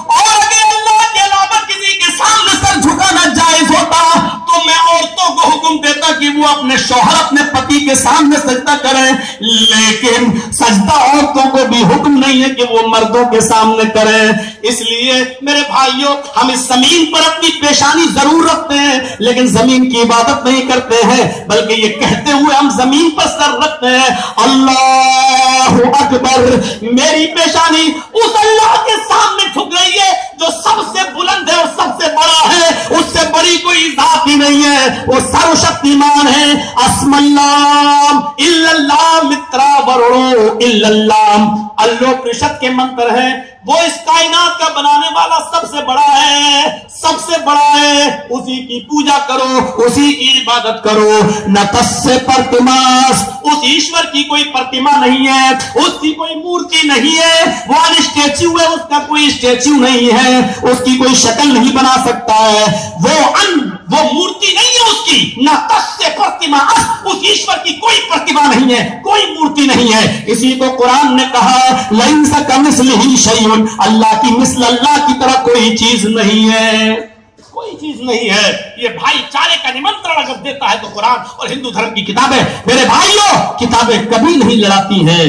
اور اگر اللہ کے علاوہ کسی کے سامنے سر جھکانا جائز ہوتا تو میں عورتوں کو حکم دیتا کہ وہ اپنے شوہر اپنے پتی کے سامنے سجدہ کریں, لیکن سجدہ عورتوں کو بھی حکم نہیں ہے کہ وہ مردوں کے سامنے کریں. اس لیے میرے بھائیوں ہم اس زمین پر اپنی پیشانی ضرور رکھتے ہیں, لیکن زمین کی عبادت نہیں کرتے ہیں, بلکہ یہ کہتے ہوئے ہم زمین پر سر رکھتے ہیں اللہ اکبر. میری پیشانی اس اللہ کے سامنے جھک رہی ہے جو سب سے بلند ہے اور سب سے بڑا ہے, اس سے بڑی کوئی ذات ہی نہیں ہے, وہ سروشکتیمان ہے. اسم اللہ الا اللہ مترا ورڑو الا اللہ. اللہ پرشد کے منتر ہیں, وہ اس کائنات کا بنانے والا سب سے بڑا ہے, سب سے بڑا ہے, اسی کی پوجا کرو, اسی کی عبادت کرو. نہ تس سے پرتماس, اس ایشور کی کوئی پرتما نہیں ہے, اس کی کوئی مورتی نہیں ہے, وہ اسٹیچو ہے, اس کا کوئی اسٹیچو نہیں ہے, اس کی کوئی شکل نہیں بنا سکتا ہے, وہ مورتی نہیں ہے اس کی. نہ تس سے پرتما, اس ایشور کی کوئی پرتما نہیں ہے, کوئی مورتی نہیں ہے. اسی کو قرآن نے کہا لئیس کمثلہ شیء, اللہ کی مثل اللہ کی طرح کوئی چیز نہیں ہے, کوئی چیز نہیں ہے. یہ بھائی چارے کا نمنترن اگر دیتا ہے تو قرآن اور ہندو دھرم کی کتابیں, میرے بھائیوں کتابیں کبھی نہیں لڑاتی ہیں.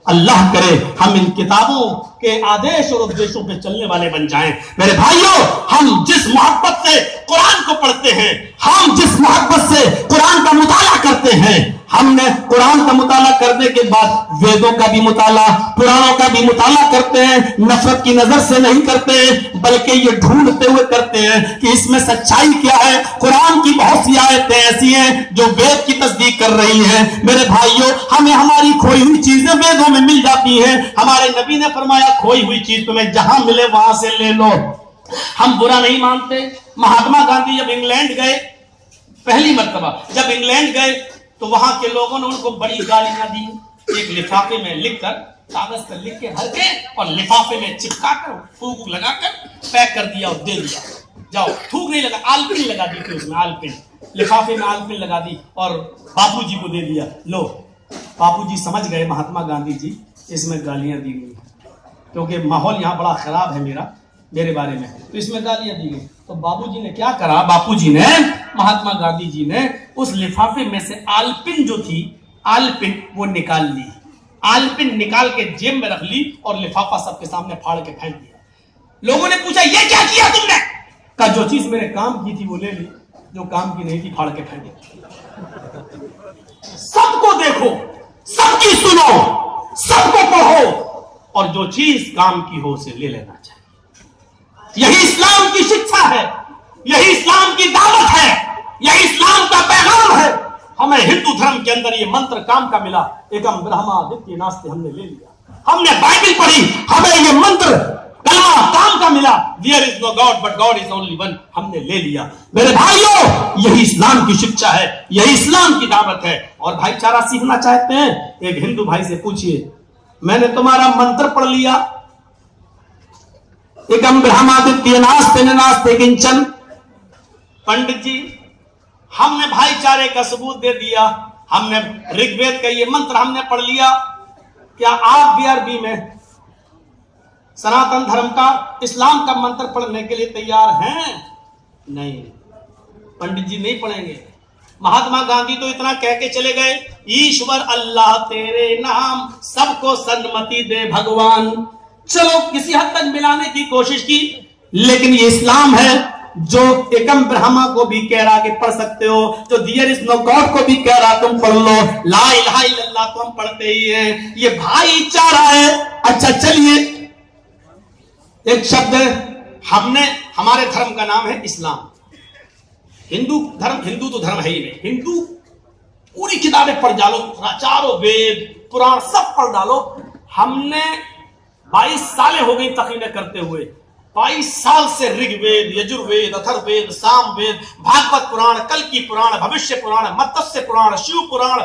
اللہ کرے ہم ان کتابوں کے آدیش اور اپدیشوں پہ چلنے والے بن جائیں. میرے بھائیوں ہم جس محبت سے قرآن کو پڑھتے ہیں, ہم جس محبت سے قرآن کا مطالعہ کرتے ہیں, ہم نے قرآن کا مطالعہ کرنے کے بعد ویدوں کا بھی مطالعہ, پرانوں کا بھی مطالعہ کرتے ہیں. نفرت کی نظر سے نہیں کرتے, بلکہ یہ ڈھونڈتے ہوئے کرتے ہیں کہ اس میں سچائی کیا ہے. قرآن کی بہت سی آیتیں ایسی ہیں جو وید کی تصدیق کر رہی ہیں. میرے بھائیوں ہمیں ہماری کھوئی ہوئی چیزیں ویدوں میں مل جاتی ہیں. ہمارے نبی نے فرمایا کھوئی ہوئی چیز تمہیں جہاں ملے وہاں سے لے لو. ہم برا نہیں مانتے. مہاتما گاندھی جب انگلینڈ گئے, پہلی مرتبہ جب انگلینڈ گئے تو وہاں کے لوگوں نے ان کو بڑی گالیاں دی. ایک لفافے میں لکھ کر, کاغذ پر لکھ کے بھر کے اور لفافے میں چپکا کر پھوک لگا کر پیک کر دیا اور دے دیا. جاؤ, تھوک نہیں لگا, آلپن لگا دی تھی اس میں, آلپن لفافے میں آلپن لگا دی اور باپو جی کو دے دیا. لو, باپو جی سمجھ گئے مہاتما گاندھی جی اس میں گالیاں دی گئی, کیونکہ ماحول یہاں بڑا خراب ہے میرے بارے میں, تو اس میں گالیاں دی گئی. تو بابو جی نے کیا کرا, باپو جی نے, مہاتما گاندھی جی نے اس لفافے میں سے آلپن جو تھی, آلپن وہ نکال لی. आलपिन निकाल के जेब में रख ली और लिफाफा सबके सामने फाड़ के फेंक दिया। लोगों ने पूछा ये क्या किया तुमने? कहा जो चीज मैंने काम की थी वो ले ली, जो काम की नहीं थी फाड़ के फेंक दी। सबको देखो, सबकी सुनो, सबको पढ़ो, और जो चीज काम की हो उसे ले लेना चाहिए। यही इस्लाम की शिक्षा है, यही इस्लाम की दावत है, यही इस्लाम का पैगाम है। हमें हिंदू धर्म के अंदर ये मंत्र काम का मिला, एकम ब्रह्मा द्वितीय नास्ति, हमने ले लिया। हमने बाइबल पढ़ी, हमें ये मंत्र कलमा काम का मिला, there is no God but God is only one, हमने ले लिया। मेरे भाइयों, यही इस्लाम की शिक्षा है, यही इस्लाम की दावत है। और भाईचारा सीखना चाहते हैं, एक हिंदू भाई से पूछिए, मैंने तुम्हारा मंत्र पढ़ लिया, एकम ब्रह्मा द्वितीय नास्ति नास्ति किंचन। पंडित जी, हमने भाईचारे का सबूत दे दिया, हमने ऋग्वेद का ये मंत्र हमने पढ़ लिया, क्या आप भी अरबी में सनातन धर्म का, इस्लाम का मंत्र पढ़ने के लिए तैयार हैं? नहीं, पंडित जी नहीं पढ़ेंगे। महात्मा गांधी तो इतना कह के चले गए, ईश्वर अल्लाह तेरे नाम, सबको सन्मति दे भगवान। चलो किसी हद तक मिलाने की कोशिश की, लेकिन ये इस्लाम है जो एकम ब्रह्मा को भी कह रहा कि पढ़ सकते हो, जो देयर इज नो गॉड को भी कह रहा तुम पढ़ लो, ला इलाहा इल्लल्लाह तो हम पढ़ते ही है, ये भाईचारा है। अच्छा चलिए, एक शब्द हमने, हमारे धर्म का नाम है इस्लाम। हिंदू धर्म, हिंदू तो धर्म है ही नहीं, हिंदू पूरी किताबें पढ़ डालो, चारों वेद पुराण सब पढ़ डालो। हमने 22 सालें हो गई तकरीरें करते हुए, 22 साल से ऋग्वेद, यजुर्वेद, अथर्ववेद, सामवेद, भागवत पुराण, कल्कि पुराण, भविष्य पुराण, मत्स्य पुराण, शिव पुराण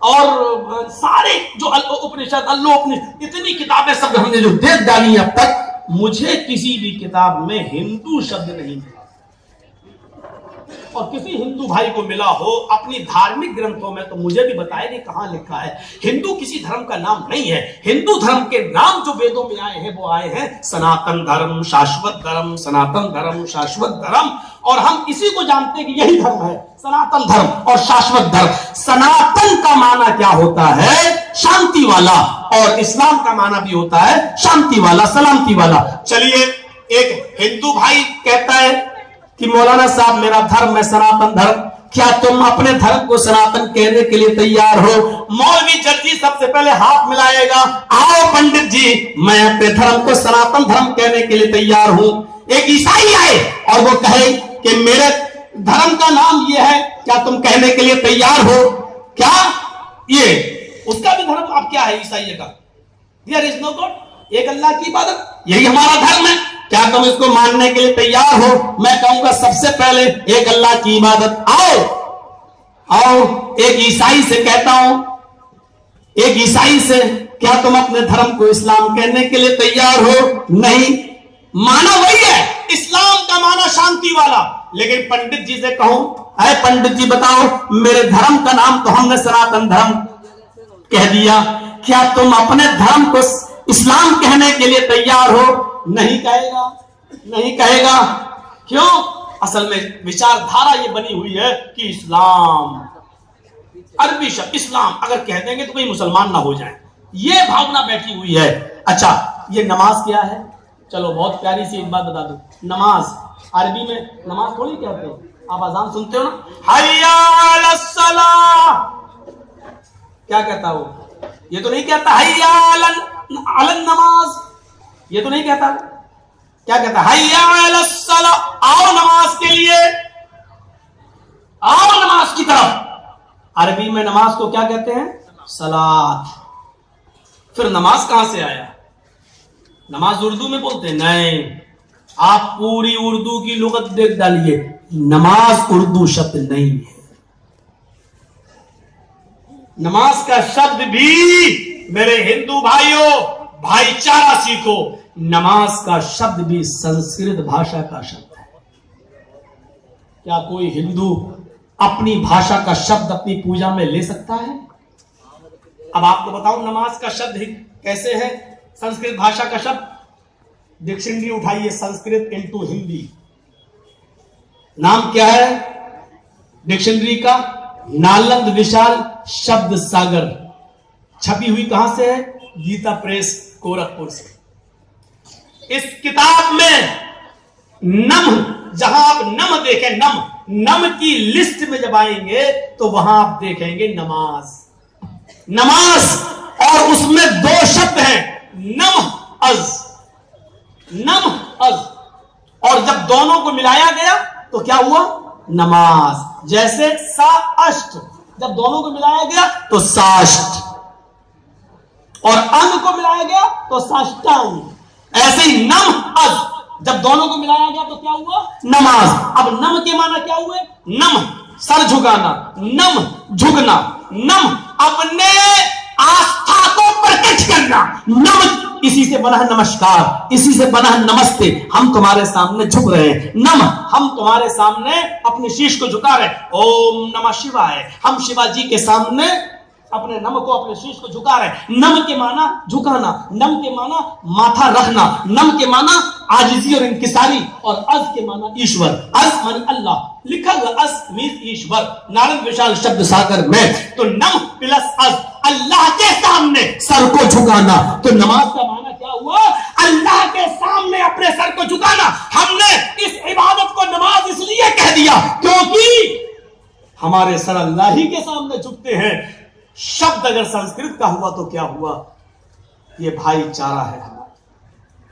और सारे जो उपनिषद, अल्लोपनिषद, इतनी किताबें सब हमने जो देख डाली अब तक, मुझे किसी भी किताब में हिंदू शब्द नहीं मिला। और किसी हिंदू भाई को मिला हो अपनी धार्मिक ग्रंथों में तो मुझे भी बताए कि कहां लिखा है। हिंदू किसी धर्म का नाम नहीं है। हिंदू धर्म के नाम जो वेदों में आए हैं वो आए हैं सनातन धर्म, शाश्वत धर्म, सनातन धर्म, शाश्वत धर्म। और हम इसी को जानते हैं कि यही धर्म है, सनातन धर्म और शाश्वत धर्म। सनातन का माना क्या होता है? शांति वाला, और इस्लाम का माना भी होता है शांति वाला, सलामती वाला। चलिए, एक हिंदू भाई कहता है कि मौलाना साहब मेरा धर्म है सनातन धर्म, क्या तुम अपने धर्म को सनातन कहने के लिए तैयार हो? मौलवी जर्जी सबसे पहले हाथ मिलाएगा, आओ पंडित जी मैं अपने धर्म को सनातन धर्म कहने के लिए तैयार हूं। एक ईसाई आए और वो कहे कि मेरे धर्म का नाम ये है, क्या तुम कहने के लिए तैयार हो? क्या ये उसका भी धर्म अब क्या है ईसाई का? देयर इज नो गॉड, एक अल्लाह की इबादत, यही हमारा धर्म है, क्या तुम इसको मानने के लिए तैयार हो? मैं कहूंगा सबसे पहले एक अल्लाह की इबादत। आओ एक ईसाई से कहता हूं, एक ईसाई से, क्या तुम अपने धर्म को इस्लाम कहने के लिए तैयार हो? नहीं, माना वही है, इस्लाम का माना शांति वाला। लेकिन पंडित जी से कहूं, अरे पंडित जी बताओ, मेरे धर्म का नाम तो हमने सनातन धर्म कह दिया, क्या तुम अपने धर्म को इस्लाम कहने के लिए तैयार हो? नहीं कहेगा, नहीं कहेगा। क्यों? असल में विचारधारा ये बनी हुई है कि इस्लाम, अरबी शब्द इस्लाम अगर कह देंगे तो कोई मुसलमान ना हो जाए, ये भावना बैठी हुई है। अच्छा, ये नमाज क्या है? चलो बहुत प्यारी सी एक बात बता दो, नमाज अरबी में नमाज थोड़ी कहते हो, आप अजान सुनते हो ना, हय्या अलस सलाह, क्या कहता हो? ये तो नहीं कहता हय्या अलन नमाज, ये तो नहीं कहता। क्या कहता? हय्या अलस सलाह, आओ नमाज के लिए, आओ नमाज की तरफ। अरबी में नमाज को क्या कहते हैं? सलात। फिर नमाज कहां से आया? नमाज उर्दू में बोलते हैं? नहीं, आप पूरी उर्दू की लुगत देख डालिए, नमाज उर्दू शब्द नहीं है। नमाज का शब्द भी, मेरे हिंदू भाइयों, भाईचारा सीखो, नमाज का शब्द भी संस्कृत भाषा का शब्द है। क्या कोई हिंदू अपनी भाषा का शब्द अपनी पूजा में ले सकता है? अब आपको बताऊं नमाज का शब्द कैसे है संस्कृत भाषा का शब्द। डिक्शनरी उठाइए, संस्कृत इनटू हिंदी, नाम क्या है डिक्शनरी का? नालंद विशाल शब्द सागर। छपी हुई कहां से है? गीता प्रेस गोरखपुर से। इस किताब में नम, जहां आप नम देखें, नम की लिस्ट में जब आएंगे तो वहां आप देखेंगे नमाज, और उसमें 2 शब्द हैं, नम अज, और जब दोनों को मिलाया गया तो क्या हुआ? नमाज। जैसे सा अष्ट, जब दोनों को मिलाया गया तो साष्ट, और अंग को मिलाया गया तो साष्टांग। ऐसे ही नम अज, जब दोनों को मिलाया गया तो क्या हुआ? नमाज। अब नम के माना क्या हुए? नम सर झुकाना, नम झुकना, नम अपने आस्था को प्रकट करना, नम इसी से बना है नमस्कार, इसी से बना है नमस्ते। हम तुम्हारे सामने झुक रहे हैं, नम हम तुम्हारे सामने अपने शीश को झुका रहे हैं, ओम नमः शिवाय। हम शिवाजी के सामने अपने नम को, अपने शीश को झुका रहे हैं। नम के माना झुकाना, नम के माना माथा रखना, नम के माना आजिजी और इंकिसारी, और अज के माना ईश्वर। अज मानी अल्लाह, लिखा हुआ अज मीन ईश्वर, नारायण विशाल शब्द सागर में। तो नम प्लस अज, अल्लाह के सामने सर को झुकाना। तो नमाज का माना क्या हुआ? अल्लाह के सामने अपने सर को झुकाना। हमने इस इबादत को नमाज इसलिए कह दिया क्योंकि हमारे सर अल्लाह ही के सामने झुकते हैं। शब्द अगर संस्कृत का हुआ तो क्या हुआ? ये भाईचारा है हमारा,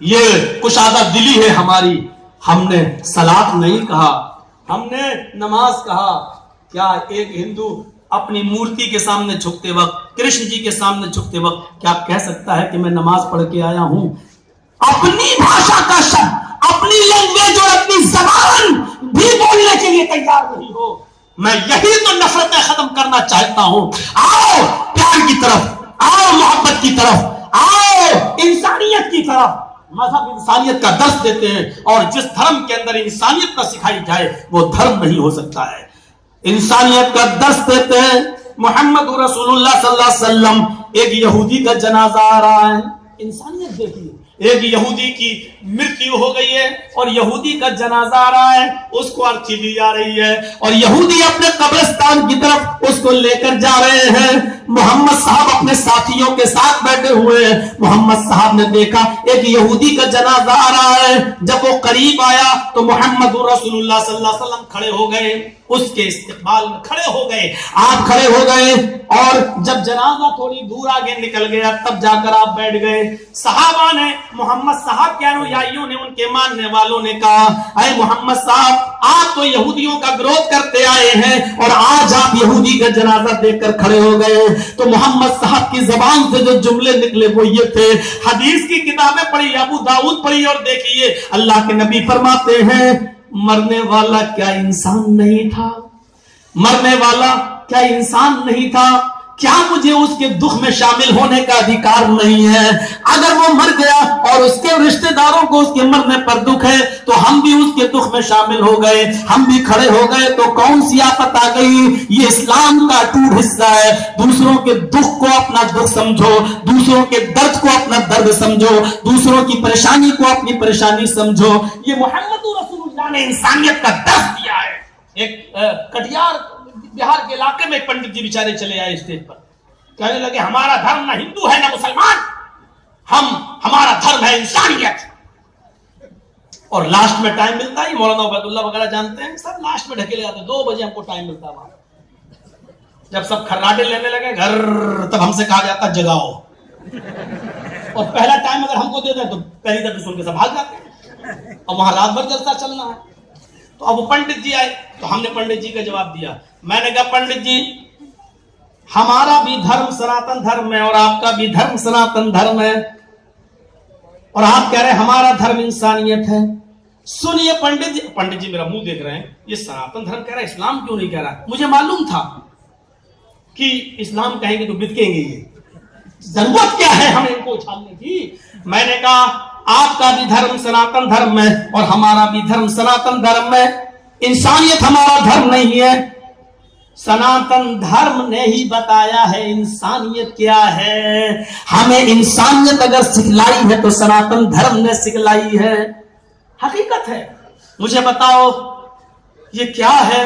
ये कुशादा दिली है हमारी। हमने सलात नहीं कहा, हमने नमाज कहा। क्या एक हिंदू अपनी मूर्ति के सामने झुकते वक्त, कृष्ण जी के सामने झुकते वक्त क्या कह सकता है कि मैं नमाज पढ़ के आया हूं? अपनी भाषा का शब्द, अपनी लैंग्वेज और अपनी जबान भी बोलने के लिए तैयार नहीं हो। मैं यही तो नफरतें खत्म करना चाहता हूं। आओ प्यार की तरफ, आओ मोहब्बत की तरफ, आओ इंसानियत की तरफ। मजहब इंसानियत का दर्स देते हैं, और जिस धर्म के अंदर इंसानियत का सिखाई जाए वो धर्म नहीं हो सकता है। इंसानियत का दर्स देते हैं। मोहम्मद रसूलुल्लाह सल्लल्लाहु अलैहि वसल्लम, एक यहूदी का जनाजा आ रहा है। इंसानियत देखिए, एक यहूदी की मृत्यु हो गई है और यहूदी का जनाजा आ रहा है, उसको अर्थी ली जा रही है, और यहूदी अपने कब्रिस्तान की तरफ उसको लेकर जा रहे हैं। मोहम्मद साहब अपने साथियों के साथ बैठे हुए हैं। मोहम्मद साहब ने देखा एक यहूदी का जनाजा आ रहा है। जब वो करीब आया तो मोहम्मद रसूलुल्लाह सल्लल्लाहु अलैहि वसल्लम खड़े हो गए, उसके इस्तकबाल में खड़े हो गए, आप खड़े हो गए, और जब जनाजा थोड़ी दूर आगे निकल गया तब जाकर आप बैठ गए। सहाबा ने, मोहम्मद साहब के अनुयायियों ने, उनके मानने वालों ने कहा, अरे मोहम्मद साहब, आप तो यहूदियों का विरोध करते आए हैं और आज आप यहूदी का जनाजा देखकर खड़े हो गए। तो मोहम्मद साहब की जबान से जो जुमले निकले वो ये थे। हदीस की किताबें पढ़ी, अबू दाऊद पढ़ी, और देखिए अल्लाह के नबी फरमाते हैं, मरने वाला क्या इंसान नहीं था? मरने वाला क्या इंसान नहीं था? क्या मुझे उसके दुख में शामिल होने का अधिकार नहीं है? अगर वो मर गया और उसके रिश्तेदारों को उसके मरने पर दुख है तो हम भी उसके दुख में शामिल हो गए, हम भी खड़े हो गए, तो कौन सी आफत आ गई? ये इस्लाम का अटूट हिस्सा है। दूसरों के दुख को अपना दुख समझो, दूसरों के दर्द को अपना दर्द समझो, दूसरों की परेशानी को अपनी परेशानी समझो। ये मोहम्मद रसूलुल्लाह ने इंसानियत का दर्द दिया है। एक कटिहार बिहार के इलाके में एक पंडित जी बेचारे चले आए स्टेज पर, कहने लगे, हमारा धर्म ना हिंदू है ना मुसलमान, हमारा धर्म है इंसानियत। और लास्ट में टाइम मिलता है, मौलाना उबैदुल्लाह वगैरह जानते हैं, सब लास्ट में ढकेले जाते हैं। 2 बजे हमको टाइम मिलता है वहां। जब सब खर्राटे लेने लगे घर, तब हमसे कहा जाता जगाओ। और पहला टाइम अगर हमको दे दें तो पहली दफे सुन के सब भाग जाते हैं, और वहां रात भर जलसा चलना है। तो अब वो पंडित जी आए, तो हमने पंडित जी का जवाब दिया। मैंने कहा, पंडित जी, हमारा भी धर्म सनातन धर्म है और आपका भी धर्म सनातन धर्म है, और आप कह रहे हैं हमारा धर्म इंसानियत है। सुनिए पंडित जी मेरा मुंह देख रहे हैं, ये सनातन धर्म कह रहा है, इस्लाम क्यों नहीं कह रहा? मुझे मालूम था कि इस्लाम कहेंगे तो बिदकेंगे, ये जरूरत क्या है हमें इनको उछालने की। मैंने कहा, आपका भी धर्म सनातन धर्म है और हमारा भी धर्म सनातन धर्म है। इंसानियत हमारा धर्म नहीं है, सनातन धर्म ने ही बताया है इंसानियत क्या है। हमें इंसानियत अगर सिखलाई है तो सनातन धर्म ने सिखलाई है, हकीकत है। मुझे बताओ ये क्या है?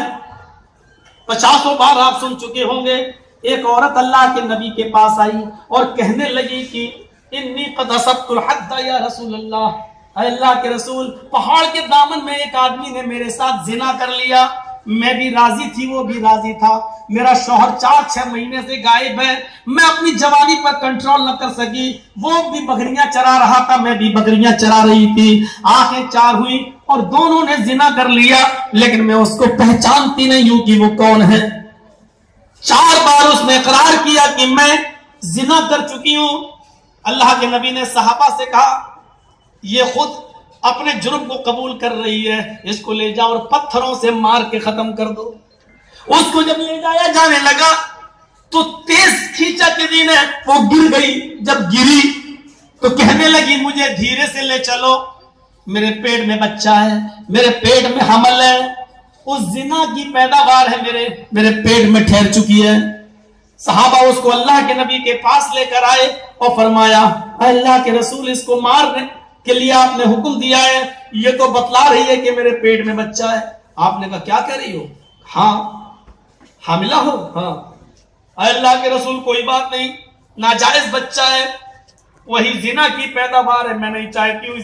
50 बार आप सुन चुके होंगे ایک عورت اللہ کے نبی کے پاس آئی اور کہنے لگی کہ انی قد اصبت الحد یا رسول اللہ، اے اللہ کے رسول، پہاڑ کے دامن میں ایک آدمی نے میرے ساتھ زنا کر لیا، میں بھی راضی تھی وہ بھی راضی تھا، میرا شوہر 4-6 مہینے سے غائب ہے، میں اپنی جوانی پر کنٹرول نہ کر سکی، وہ بھی بکریاں چرا رہا تھا، میں بھی بکریاں چرا رہی تھی، آنکھیں 4 ہوئی اور دونوں نے زنا کر لیا، لیکن میں اس کو پہچانتی نہیں ہوں کہ وہ کون ہے۔ 4 بار اس نے اقرار کیا کہ میں زنا کر چکی ہوں۔ اللہ کے نبی نے صحابہ سے کہا یہ خود اپنے جرم کو قبول کر رہی ہے، اس کو لے جاؤ اور پتھروں سے مار کے ختم کر دو۔ اس کو جب لے جایا جانے لگا تو تیز کھینچا کے دن ہے وہ گر گئی، جب گری تو کہنے لگی مجھے دھیرے سے لے چلو، میرے پیٹ میں بچہ ہے، میرے پیٹ میں حمل ہے، اس زنا کی پیداوار ہے میرے پیٹ میں ٹھہر چکی ہے۔ صحابہ اس کو اللہ کے نبی کے پاس لے کر آئے اور فرمایا اللہ کے رسول، اس کو مارنے کے لیے آپ نے حکم دیا ہے، یہ تو بتلا رہی ہے کہ میرے پیٹ میں بچہ ہے۔ آپ نے کہا کیا کہہ رہی ہو؟ ہاں حاملہ ہو؟ ہاں۔ اے اللہ کے رسول کوئی بات نہیں، ناجائز بچہ ہے، وہی زنا کی پیداوار ہے، میں نہیں چاہتی ہوں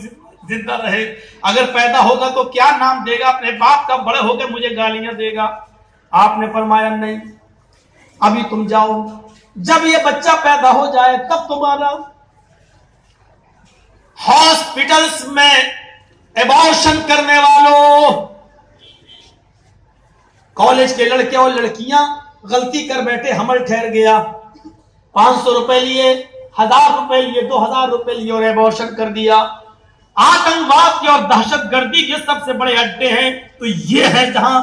زندہ رہے، اگر پیدا ہوگا تو کیا نام دے گا؟ اپنے باپ کا، بڑے ہو کے مجھے گالیاں دے گا۔ آپ نے فرمایا نہیں، ابھی تم جاؤ، جب یہ بچہ پیدا ہو جائے تب تمہارا ہاسپٹلز میں ایبارشن کرنے والوں، کالج کے لڑکے اور لڑکیاں غلطی کر بیٹھے، حمل ٹھہر گیا، 500 روپے لیے، 1000 روپے لیے، 2000 روپے لیے اور ایبارشن کر دیا۔ آتنکواد کے اور دہشت گردی کے سب سے بڑے اڈے ہیں تو یہ ہے جہاں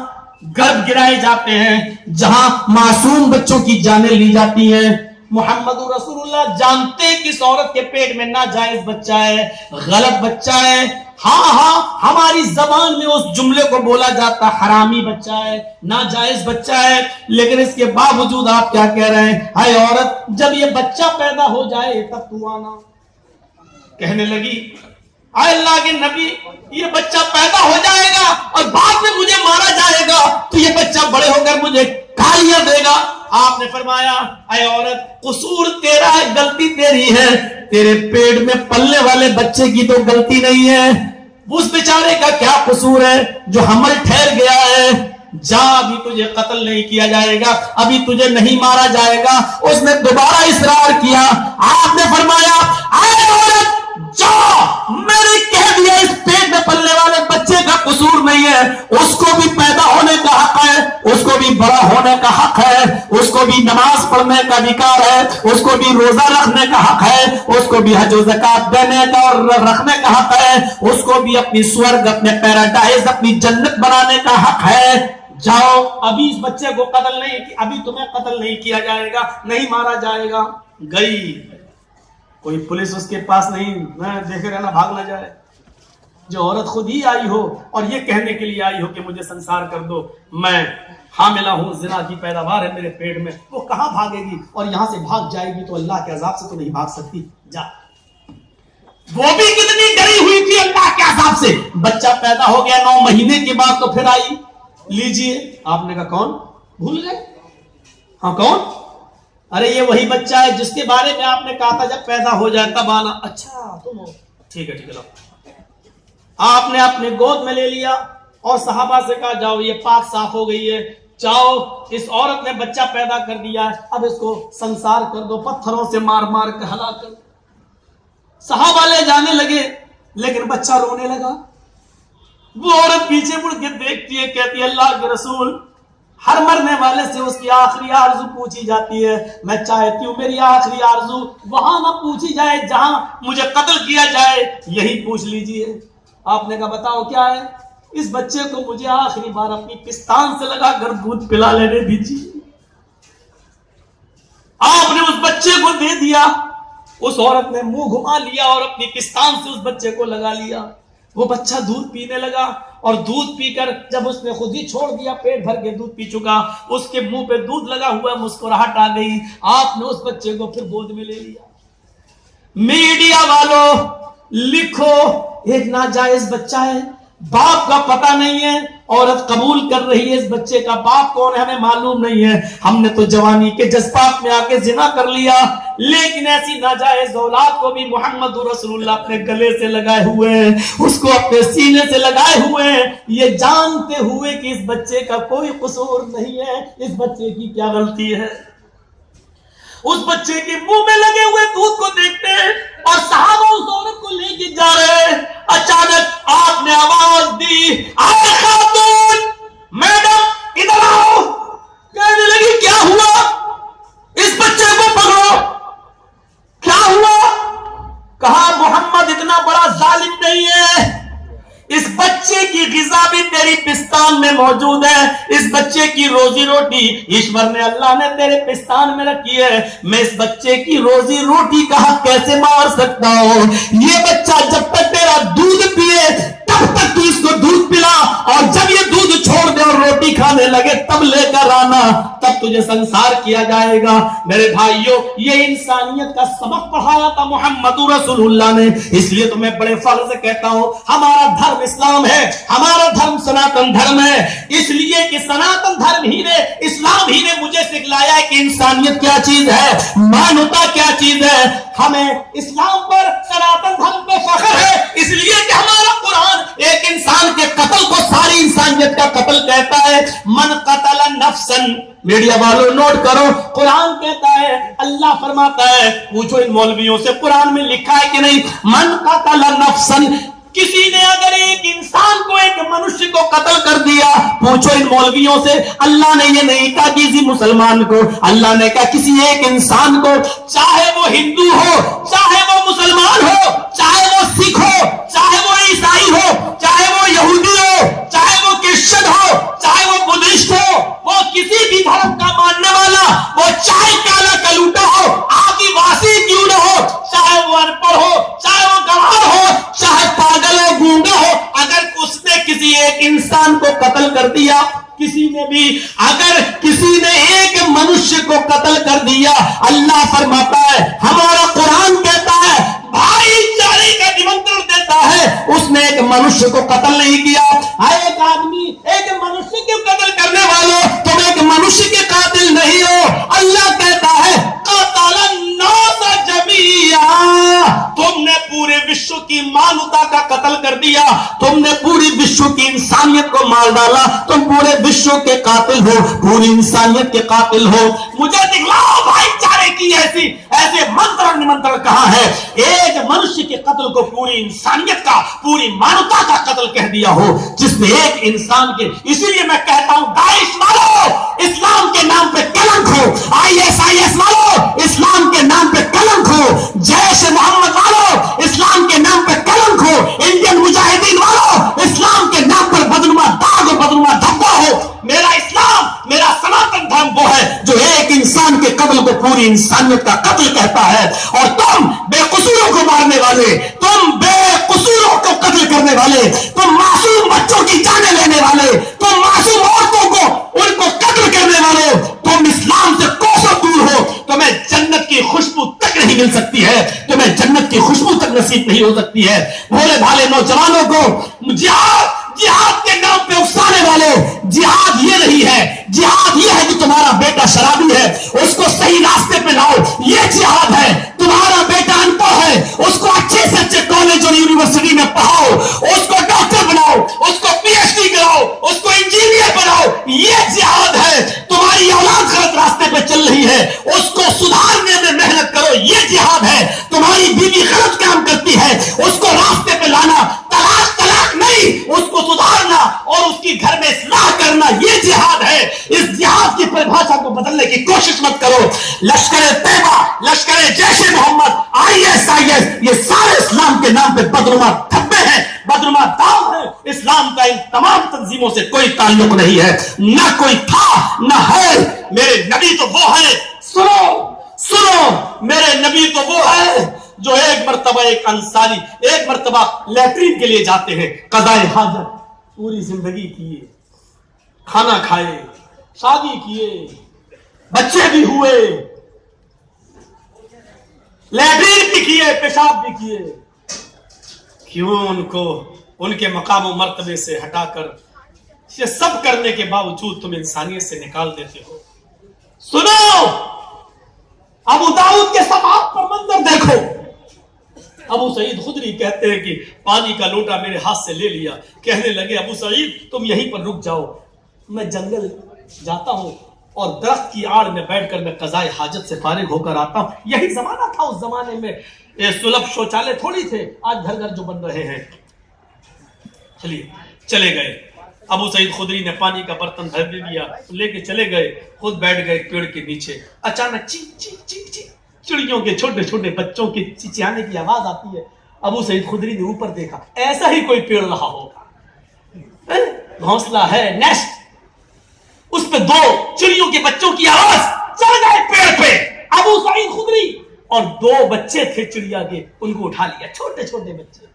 گرب گرائے جاتے ہیں، جہاں معصوم بچوں کی جانیں لی جاتی ہیں۔ محمد رسول اللہ جانتے کہ اس عورت کے پیٹ میں ناجائز بچہ ہے، غلط بچہ ہے، ہاں ہماری زبان میں اس جملے کو بولا جاتا حرامی بچہ ہے، ناجائز بچہ ہے، لیکن اس کے باوجود آپ کیا کہہ رہے ہیں؟ اے عورت جب یہ بچہ پیدا ہو جائے تب تو آنا۔ کہنے لگی اے اللہ کے نبی یہ بچہ پیدا ہو جائے گا اور بعد میں مجھے مارا جائے گا تو یہ بچہ بڑے ہو کر مجھے گالیاں دے گا۔ آپ نے فرمایا اے عورت قصور تیرا ہے، غلطی تیری ہے، تیرے پیٹ میں پلنے والے بچے کی تو غلطی نہیں ہے، اس بیچارے کا کیا قصور ہے جو حمل ٹھہر گیا ہے۔ جا، ابھی تجھے قتل نہیں کیا جائے گا، ابھی تجھے نہیں مارا جائے گا۔ اس نے دوبارہ اصرار کیا۔ آپ نے فرمایا اے عورت جا، میں نے کہہ دیا اس پیٹ میں پلنے والے بچے کا قصور نہیں ہے، اس کو بھی پیدا ہونے کا حق ہے، اس کو بھی بڑا ہونے کا حق ہے، اس کو بھی نماز پڑھنے کا ادھیکار ہے، اس کو بھی روزہ رکھنے کا حق ہے، اس کو بھی حج و زکات دینے کا اور رکھنے کا حق ہے، اس کو بھی اپنی سورگ، اپنے پیراڈائز، اپنی جنت بنانے کا حق ہے۔ جاؤ، ابھی اس بچے کو قتل نہیں، ابھی تمہیں قتل نہیں کیا جائے گا، نہیں مارا جائے گا۔ گئی، کوئی پولیس اس کے پاس نہیں، میں دیکھے رہنا بھاگ نہ جائے۔ جو عورت خود ہی آئی ہو اور یہ کہنے کے لیے آئی ہو کہ مجھے سنسار کر دو، میں حاملہ ہوں، زنا کی پیداوار ہے میرے پیٹ میں، وہ کہاں بھاگے گی؟ اور یہاں سے بھاگ جائے گی تو اللہ کے عذاب سے تو نہیں بھاگ سکتی۔ جا، وہ بھی کتنی ڈری ہوئی تھی اللہ کے عذاب سے۔ بچہ پیدا ہو گیا 9 مہینے کے بعد تو پھر آئی، لیجئے۔ آپ نے کہا کون؟ بھول گئے؟ ہاں کون؟ ارے یہ وہی بچہ ہے جس کے بارے میں آپ نے کہا تھا جب پیدا ہو جائے تب آنا۔ اچھا تم ہو، ٹھیک ہے لو۔ آپ نے اپنے گود میں لے لیا اور صحابہ سے کہا جاؤ یہ پاک صاف ہو گئی ہے، جاؤ اس عورت نے بچہ پیدا کر دیا ہے، اب اس کو سنسار کر دو، پتھروں سے مار مار کے ہلاک کر۔ صحابہ لے جانے لگے لیکن بچہ رونے لگا۔ وہ عورت پیچھے مڑ کے دیکھتی ہے، کہتی ہے اللہ کے رسول، ہر مرنے والے سے اس کی آخری آرزو پوچھی جاتی ہے، میں چاہتی ہوں میری آخری آرزو وہاں نہ پوچھی جائے جہاں مجھے قتل کیا جائے، یہی پوچھ لیجئے۔ آپ نے کہا بتاؤ کیا ہے؟ اس بچے کو مجھے آخری بار اپنی پستان سے لگا کر دودھ پلا لینے دیجیے۔ آپ نے اس بچے کو دے دیا، اس عورت نے منہ گھما لیا اور اپنی پستان سے اس بچے کو لگا لیا۔ وہ بچہ دودھ پینے لگا اور دودھ پی کر جب اس نے خود ہی چھوڑ دیا، پیٹ بھر کے دودھ پی چکا، اس کے منہ پہ دودھ لگا ہوا، مسکراہٹ آ گئی۔ آپ نے اس بچے کو پھر گود میں لے لیا۔ میڈیا والوں لکھو ایک ناجائز بچہ ہے، باپ کا پتہ نہیں ہے، عورت قبول کر رہی ہے اس بچے کا باپ کون ہے ہمیں معلوم نہیں ہے، ہم نے تو جوانی کے جذبات میں آ کے زنا کر لیا، لیکن ایسی ناجائز اولاد کو بھی محمد رسول اللہ اپنے گلے سے لگائے ہوئے ہیں، اس کو اپنے سینے سے لگائے ہوئے ہیں، یہ جانتے ہوئے کہ اس بچے کا کوئی قصور نہیں ہے، اس بچے کی کیا غلطی ہے۔ اس بچے کے منہ میں لگے ہوئے دودھ کو دیکھتے ہیں اور صحابہ اس عورت کو لے کے جا رہے ہیں، اچانک آپ نے آواز دی، اے خاتون، میڈم ادھر آؤ۔ کہنے لگی کیا ہوا؟ اس بچے کو پکڑو۔ کیا ہوا؟ کہا محمد اتنا بڑا ظالم نہیں ہے، اس بچے کی غذا بھی تیری پستان میں موجود ہے، اس بچے کی روزی روٹی ایشور نے اللہ نے تیرے پستان میں رکھی ہے، میں اس بچے کی روزی روٹی کا حق کیسے مار سکتا ہوں؟ یہ بچہ جب تک تیرا دودھ پیے تب تک تو اس کو دودھ پلا، اور جب یہ دودھ چھوڑ دے اور روٹی کھانے لگے تب لے کر آنا، تب تجھے سنسار کیا جائے گا۔ میرے بھائیوں، یہ انسانیت کا سبق پڑھایا تھا محمد رسول اللہ نے، اس لیے تو میں بڑے فخر سے کہتا ہوں ہمارا دھرم اسلام ہے، ہمارا دھرم سناتن دھرم ہے، اس لیے کہ سناتن دھرم ہی نے، اسلام ہی نے مجھے سکھلایا ہے کہ انسانیت کیا چیز ہے، مانوتا کیا چیز ہے۔ ہمیں اسلام پر، سناتن دھرم پہ فخر ہے، اس لیے کہ ہمارا قرآن ایک انسان کے قتل کو ساری انسانیت کا قتل کہتا ہے۔ من قتل نفسا، میڈیا والوں نوٹ کرو، قرآن کہتا ہے، اللہ فرماتا ہے، پوچھو ان مولویوں سے قرآن میں لکھا ہے کہ نہیں، من قتل نفسا، کسی نے اگر ایک انسان کو، ایک منشی کو قتل کر دیا، پوچھو ان مولویوں سے، اللہ نے یہ نہیں کہا کسی مسلمان کو، اللہ نے کہا کسی ایک انسان کو، چاہے وہ ہندو ہو، چاہے وہ مسلمان ہو، چاہے وہ سکھ ہو، چاہے وہ عیسائی ہو، چاہے وہ یہودی ہو، چاہے وہ کرسچن ہو، چاہے وہ بدھسٹ ہو، وہ کسی بھی دھرم کا ماننے والا، وہ چاہے کالا کلوٹا ہو، آدی واسی کیوں نہ ہو، چاہے وہ ان پڑھ ہو، چاہے وہ گنوار ہو، چاہے پاگل ہو، گونگا ہو، اگر اس نے کسی ایک انسان کو قتل کر دیا، کسی نے بھی اگر کسی نے ایک منشیہ کو قتل کر دیا، اللہ فرماتا ہے، ہمارا قرآن کہتا ہے، بھائی چارے کا نمنترن دیتا ہے، اس نے ایک منشیہ کو قتل نہیں کیا۔ ایک آدمی ایک منشیہ کے قتل کرنے والوں، تم ایک منشیہ کے قاتل نہیں ہو۔ اللہ کہتا ہے قتل الناس جميعا، تم نے پورے وشو کی مانوتا کا قتل کر دیا، تم نے پوری وشو کی انسانیت کو مار ڈالا، تم پورے وشو کے قاتل ہو، پوری انسانیت کے قاتل ہو۔ مجھے دکھلاؤ بھائی چارے کی ایسے منتر نمنتر کہاں ہے؟ ایک منشی کے قتل کو پوری انسانیت کا، پوری مانوتا کا قتل کہہ دیا ہو، جس نے ایک انسان کے۔ اسی لیے میں کہتا ہوں داعش والو، اسلام کے نام پہ کلنک ہو، ISIS والو، اسلام کے نام پہ کلنک ہو، جیش محمد والو، اسلام کے نام پہ کلنک ہو، انڈین مجاہدین والو، اسلام کے نام پر بدنما داغ اور بدنما دھبا ہو۔ میرا اسلام، میرا سناتن دھرم وہ ہے جو ایک انسان کے قتل کو پوری انسانیت کا قتل کہتا ہے، اور تم بے قصوروں کو مارنے والے، تم بے قصوروں کو قتل کرنے والے، تم معصوم بچوں کی جانیں لینے والے، تم معصوم عورتوں کو ان کو قتل کرنے والے، تم اسلام سے کوسوں دور ہو، تمہیں جنت کی خوشبو تک نہیں مل سکتی ہے، تمہیں جنت کی خوشبو تک نصیب نہیں ہو سکتی ہے۔ بھولے بھالے نوجوانوں کو جہاد کے نام پہ اکسانے والے، جہاد یہ نہیں ہے، جہاد یہ ہے کہ تمہارا بیٹا شرابی ہے، اس کو صحیح راستے پہ لاؤ، یہ جہاد ہے۔ تمہارا بیٹا ان پڑھ ہے، اس کو اچھے سے اچھے کالج اور یونیورسٹی میں پڑھاؤ، اس کو ڈاکٹر بناؤ، اس کو PhD کراؤ، اس کو انجینئر بناؤ، یہ جہاد ہے۔ تمہاری اولاد غلط راستے پہ چل رہی ہے، اس کو سدھارنے میں محنت کرو، یہ جہاد ہے۔ تمہاری بیوی غلط کام کرتی ہے، اس کو راستے پہ لانا، طلاق نہیں، اس کو سدھارنا اور اس کی گھر میں اصلاح کرنا، یہ جہاد ہے۔ اس جہاد کی پریبھاشا کو بدلنے کی کوشش مت کرو۔ لشکر طیبہ، لشکر جیش محمد، ISIS، یہ سارے اسلام کے نام پہ بدنما دھبے ہیں، بدنما داغ ہے۔ اسلام کا ان تمام تنظیموں سے کوئی تعلق نہیں ہے، نہ کوئی تھا نہ ہے۔ میرے نبی تو وہ ہے، سنو، میرے نبی تو وہ ہے جو ایک مرتبہ، ایک انصاری ایک مرتبہ لیٹرین کے لیے جاتے ہیں، قضائے حاجت پوری زندگی کیے، کھانا کھائے، شادی کیے، بچے بھی ہوئے، لیٹرین بھی کیے، پیشاب بھی کیے، کیوں ان کو उनके मकाम और मर्तबे से हटाकर ये सब करने के बावजूद तुम इंसानियत से निकाल देते हो। सुनो, अबू दाऊद के समाप्त पर मंजर देखो। अबू सईद खुदरी कहते हैं कि पानी का लोटा मेरे हाथ से ले लिया, कहने लगे अबू सईद तुम यहीं पर रुक जाओ, मैं जंगल जाता हूं और दरख्त की आड़ में बैठकर मैं कज़ाए हाजत से फारिग होकर आता हूं। यही जमाना था, उस जमाने में सुलभ शौचालय थोड़ी थे, आज घर घर जो बन रहे हैं। चलिए चले गए। अबू सईद खुदरी ने पानी का बर्तन धर दिया, लेके चले गए, खुद बैठ गए पेड़ के नीचे। अचानक चीं चीं चीं चीं चिड़ियों के छोटे छोटे बच्चों की चिचियाने की आवाज आती है। अबू सईद खुदरी ने ऊपर देखा, ऐसा ही कोई पेड़ रहा होगा, घोंसला है, नेस्ट, उस पे दो चिड़ियों के बच्चों की आवाज। चढ़ गए पेड़ पे अबू सईद खुदरी, और दो बच्चे थे चिड़िया के, उनको उठा लिया, छोटे छोटे बच्चे।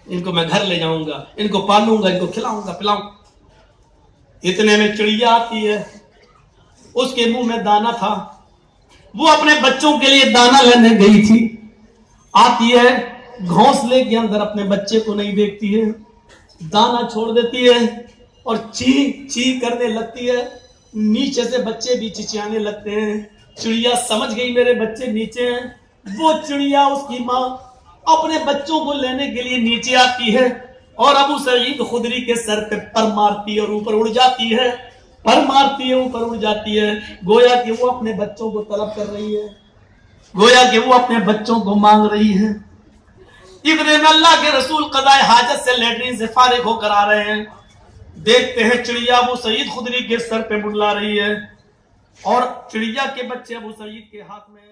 इनको मैं घर ले जाऊंगा, इनको पालूंगा, इनको खिलाऊंगा पिलाऊंगा। इतने में चिड़िया आती है, उसके मुंह में दाना था, वो अपने बच्चों के लिए दाना लेने गई थी। आती है, घोंसले के अंदर अपने बच्चे को नहीं देखती है, दाना छोड़ देती है और ची ची करने लगती है। नीचे से बच्चे भी चिचियाने लगते हैं। चिड़िया समझ गई मेरे बच्चे नीचे हैं। वो चिड़िया, उसकी माँ अपने बच्चों को लेने के लिए नीचे आती है और अबू सईद खुदरी के सर पे पर मारती है और ऊपर उड़ जाती है, पर मारती है, ऊपर उड़ जाती है, गोया कि वो अपने बच्चों को तलब कर रही है, गोया कि वो अपने बच्चों को मांग रही है। इतने में अल्लाह के रसूल क़ज़ाए हाजत से लैट्रिन से फारिग होकर आ रहे हैं। देखते हैं चिड़िया अबू सईद खुदरी के सर पे बुला रही है और चिड़िया के बच्चे अबू सईद के हाथ में